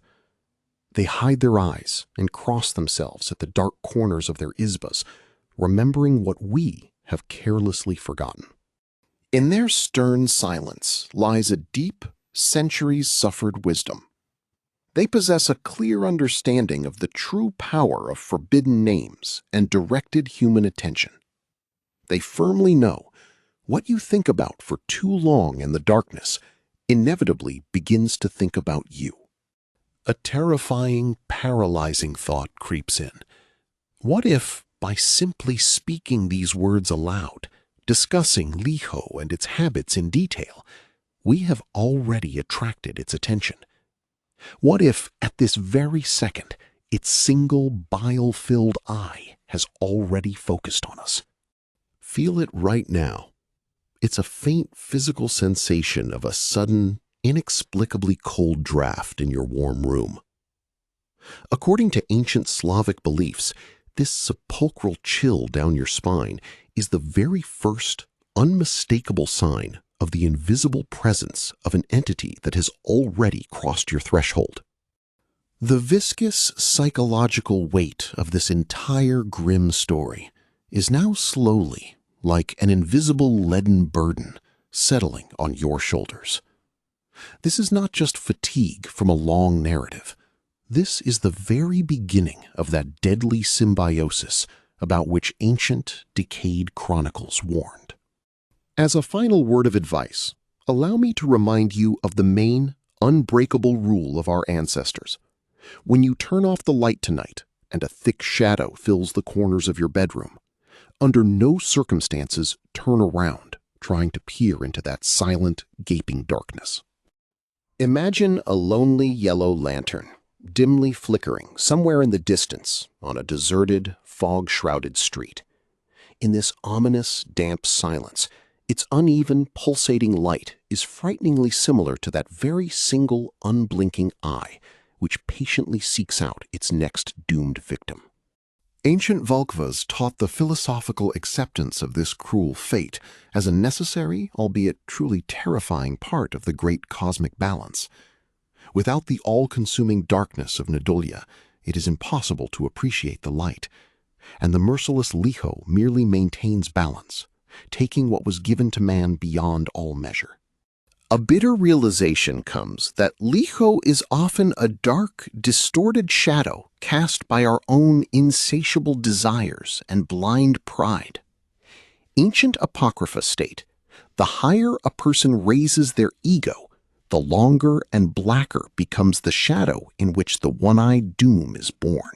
Speaker 1: They hide their eyes and cross themselves at the dark corners of their isbas, remembering what we have carelessly forgotten. In their stern silence lies a deep, centuries-suffered wisdom. They possess a clear understanding of the true power of forbidden names and directed human attention. They firmly know what you think about for too long in the darkness inevitably begins to think about you. A terrifying, paralyzing thought creeps in. What if, by simply speaking these words aloud, discussing Likho and its habits in detail, we have already attracted its attention? What if, at this very second, its single bile-filled eye has already focused on us? Feel it right now. It's a faint physical sensation of a sudden, inexplicably cold draft in your warm room. According to ancient Slavic beliefs, this sepulchral chill down your spine is the very first, unmistakable sign of the invisible presence of an entity that has already crossed your threshold. The viscous psychological weight of this entire grim story is now slowly, like an invisible leaden burden, settling on your shoulders. This is not just fatigue from a long narrative. This is the very beginning of that deadly symbiosis about which ancient, decayed chronicles warned. As a final word of advice, allow me to remind you of the main, unbreakable rule of our ancestors. When you turn off the light tonight and a thick shadow fills the corners of your bedroom, under no circumstances turn around, trying to peer into that silent, gaping darkness. Imagine a lonely yellow lantern, dimly flickering somewhere in the distance on a deserted, fog-shrouded street. In this ominous, damp silence,
Speaker 2: Its uneven, pulsating light is frighteningly similar to that very single, unblinking eye, which patiently seeks out its next doomed victim. Ancient Volkvas taught the philosophical acceptance of this cruel fate as a necessary, albeit truly terrifying part of the great cosmic balance. Without the all-consuming darkness of Nadolia, it is impossible to appreciate the light, and the merciless Likho merely maintains balance, taking what was given to man beyond all measure. A bitter realization comes that Likho is often a dark, distorted shadow cast by our own insatiable desires and blind pride. Ancient apocrypha state, the higher a person raises their ego, the longer and blacker becomes the shadow in which the one-eyed doom is born.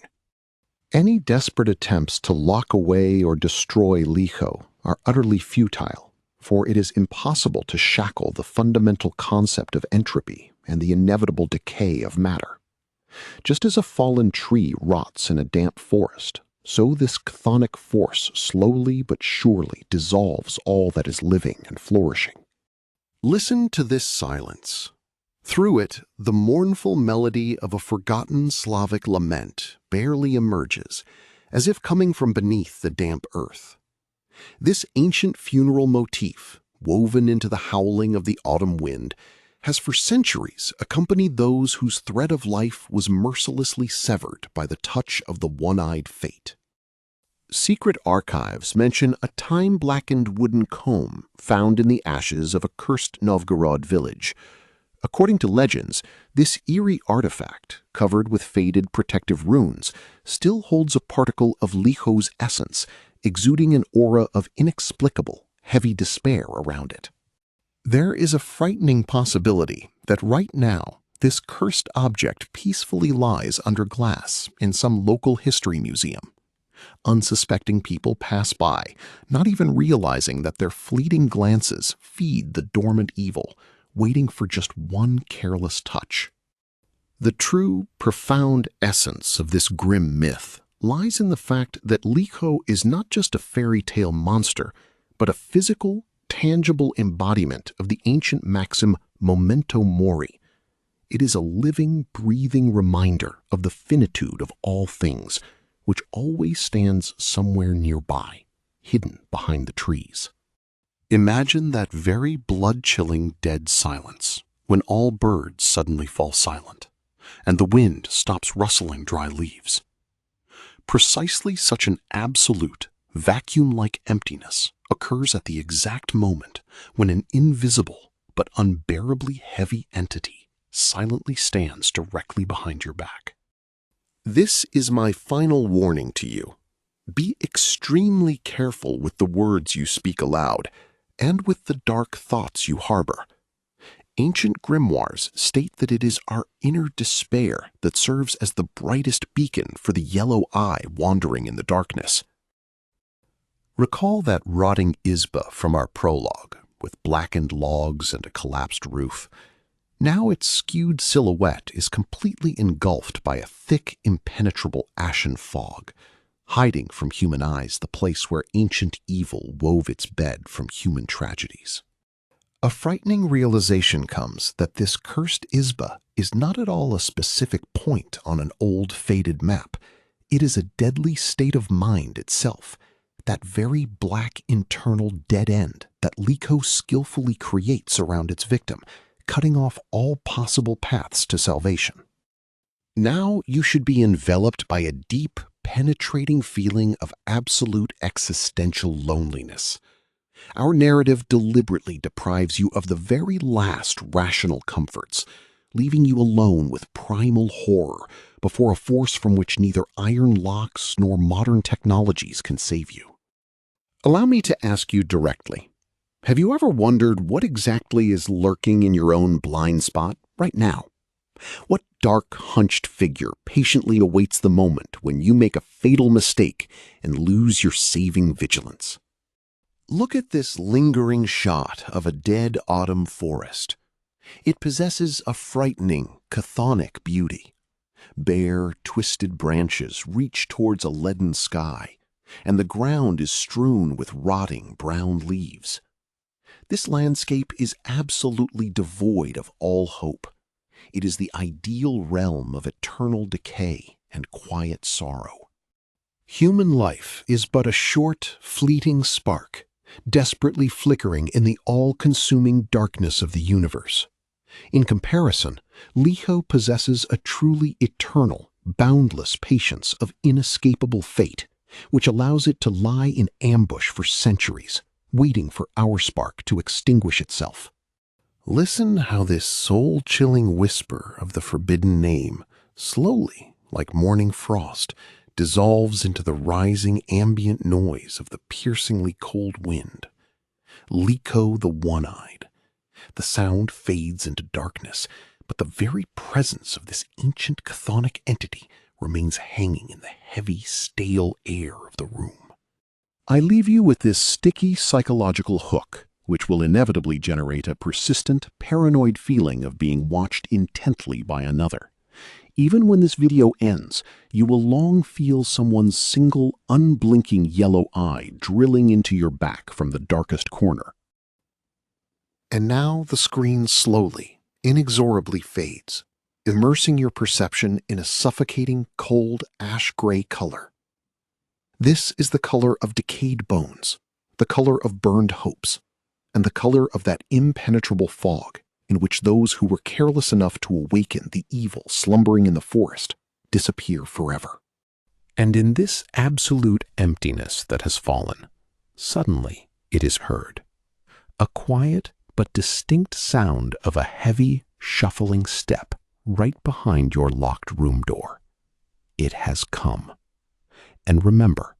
Speaker 2: Any desperate attempts to lock away or destroy Likho are utterly futile, for it is impossible to shackle the fundamental concept of entropy and the inevitable decay of matter. Just as a fallen tree rots in a damp forest, so this chthonic force slowly but surely dissolves all that is living and flourishing. Listen to this silence. Through it, the mournful melody of a forgotten Slavic lament barely emerges, as if coming from beneath the damp earth. This ancient funeral motif, woven into the howling of the autumn wind, has for centuries accompanied those whose thread of life was mercilessly severed by the touch of the one-eyed fate. Secret archives mention a time-blackened wooden comb found in the ashes of a cursed Novgorod village. According to legends, this eerie artifact, covered with faded protective runes, still holds a particle of Likho's essence, exuding an aura of inexplicable, heavy despair around it. There is a frightening possibility that right now this cursed object peacefully lies under glass in some local history museum. Unsuspecting people pass by, not even realizing that their fleeting glances feed the dormant evil, waiting for just one careless touch. The true, profound essence of this grim myth lies in the fact that Likho is not just a fairy tale monster, but a physical, tangible embodiment of the ancient maxim memento mori. It is a living, breathing reminder of the finitude of all things, which always stands somewhere nearby, hidden behind the trees. Imagine that very blood-chilling dead silence when all birds suddenly fall silent, and the wind stops rustling dry leaves. Precisely such an absolute, vacuum-like emptiness occurs at the exact moment when an invisible but unbearably heavy entity silently stands directly behind your back. This is my final warning to you. Be extremely careful with the words you speak aloud and with the dark thoughts you harbor. Ancient grimoires state that it is our inner despair that serves as the brightest beacon for the yellow eye wandering in the darkness. Recall that rotting izba from our prologue, with blackened logs and a collapsed roof. Now its skewed silhouette is completely engulfed by a thick, impenetrable ashen fog, hiding from human eyes the place where ancient evil wove its bed from human tragedies. A frightening realization comes that this cursed izba is not at all a specific point on an old, faded map. It is a deadly state of mind itself, that very black internal dead end that Likho skillfully creates around its victim, cutting off all possible paths to salvation. Now you should be enveloped by a deep, penetrating feeling of absolute existential loneliness. Our narrative deliberately deprives you of the very last rational comforts, leaving you alone with primal horror before a force from which neither iron locks nor modern technologies can save you. Allow me to ask you directly, have you ever wondered what exactly is lurking in your own blind spot right now? What dark, hunched figure patiently awaits the moment when you make a fatal mistake and lose your saving vigilance? Look at this lingering shot of a dead autumn forest. It possesses a frightening, chthonic beauty. Bare, twisted branches reach towards a leaden sky, and the ground is strewn with rotting brown leaves.
Speaker 1: This landscape is absolutely devoid of all hope. It is the ideal realm of eternal decay and quiet sorrow.
Speaker 2: Human life is but a short, fleeting spark, desperately flickering in the all-consuming darkness of the universe. In comparison, Likho possesses a truly eternal, boundless patience of inescapable fate, which allows it to lie in ambush for centuries, waiting for our spark to extinguish itself.
Speaker 1: Listen how this soul-chilling whisper of the forbidden name, slowly, like morning frost, dissolves into the rising ambient noise of the piercingly cold wind. Likho the One-Eyed. The sound fades into darkness, but the very presence of this ancient chthonic entity remains hanging in the heavy, stale air of the room. I leave you with this sticky psychological hook, which will inevitably generate a persistent, paranoid feeling of being watched intently by another. Even when this video ends, you will long feel someone's single, unblinking yellow eye drilling into your back from the darkest corner. And now the screen slowly, inexorably fades, immersing your perception in a suffocating, cold, ash-gray color. This is the color of decayed bones, the color of burned hopes, and the color of that impenetrable fog in which those who were careless enough to awaken the evil slumbering in the forest disappear forever.
Speaker 2: And in this absolute emptiness that has fallen, suddenly it is heard. A quiet but distinct sound of a heavy, shuffling step right behind your locked room door. It has come. And remember,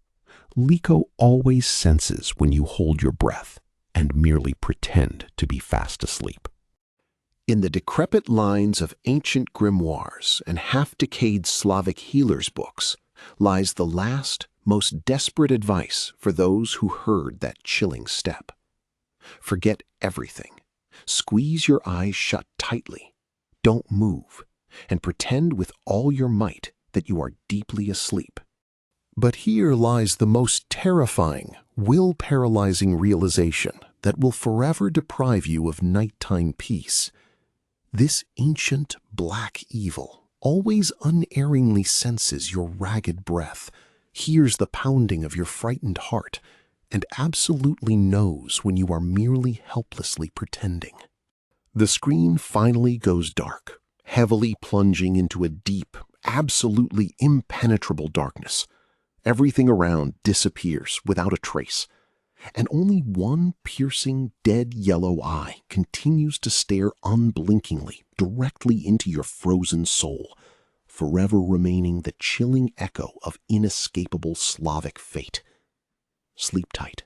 Speaker 2: Likho always senses when you hold your breath and merely pretend to be fast asleep.
Speaker 1: In the decrepit lines of ancient grimoires and half-decayed Slavic healers' books lies the last, most desperate advice for those who heard that chilling step. Forget everything. Squeeze your eyes shut tightly. Don't move, and pretend with all your might that you are deeply asleep. But here lies the most terrifying, will-paralyzing realization that will forever deprive you of nighttime peace. This ancient black evil always unerringly senses your ragged breath, hears the pounding of your frightened heart, and absolutely knows when you are merely helplessly pretending. The screen finally goes dark, heavily plunging into a deep, absolutely impenetrable darkness. Everything around disappears without a trace, and only one piercing, dead yellow eye continues to stare unblinkingly directly into your frozen soul, forever remaining the chilling echo of inescapable Slavic fate. Sleep tight.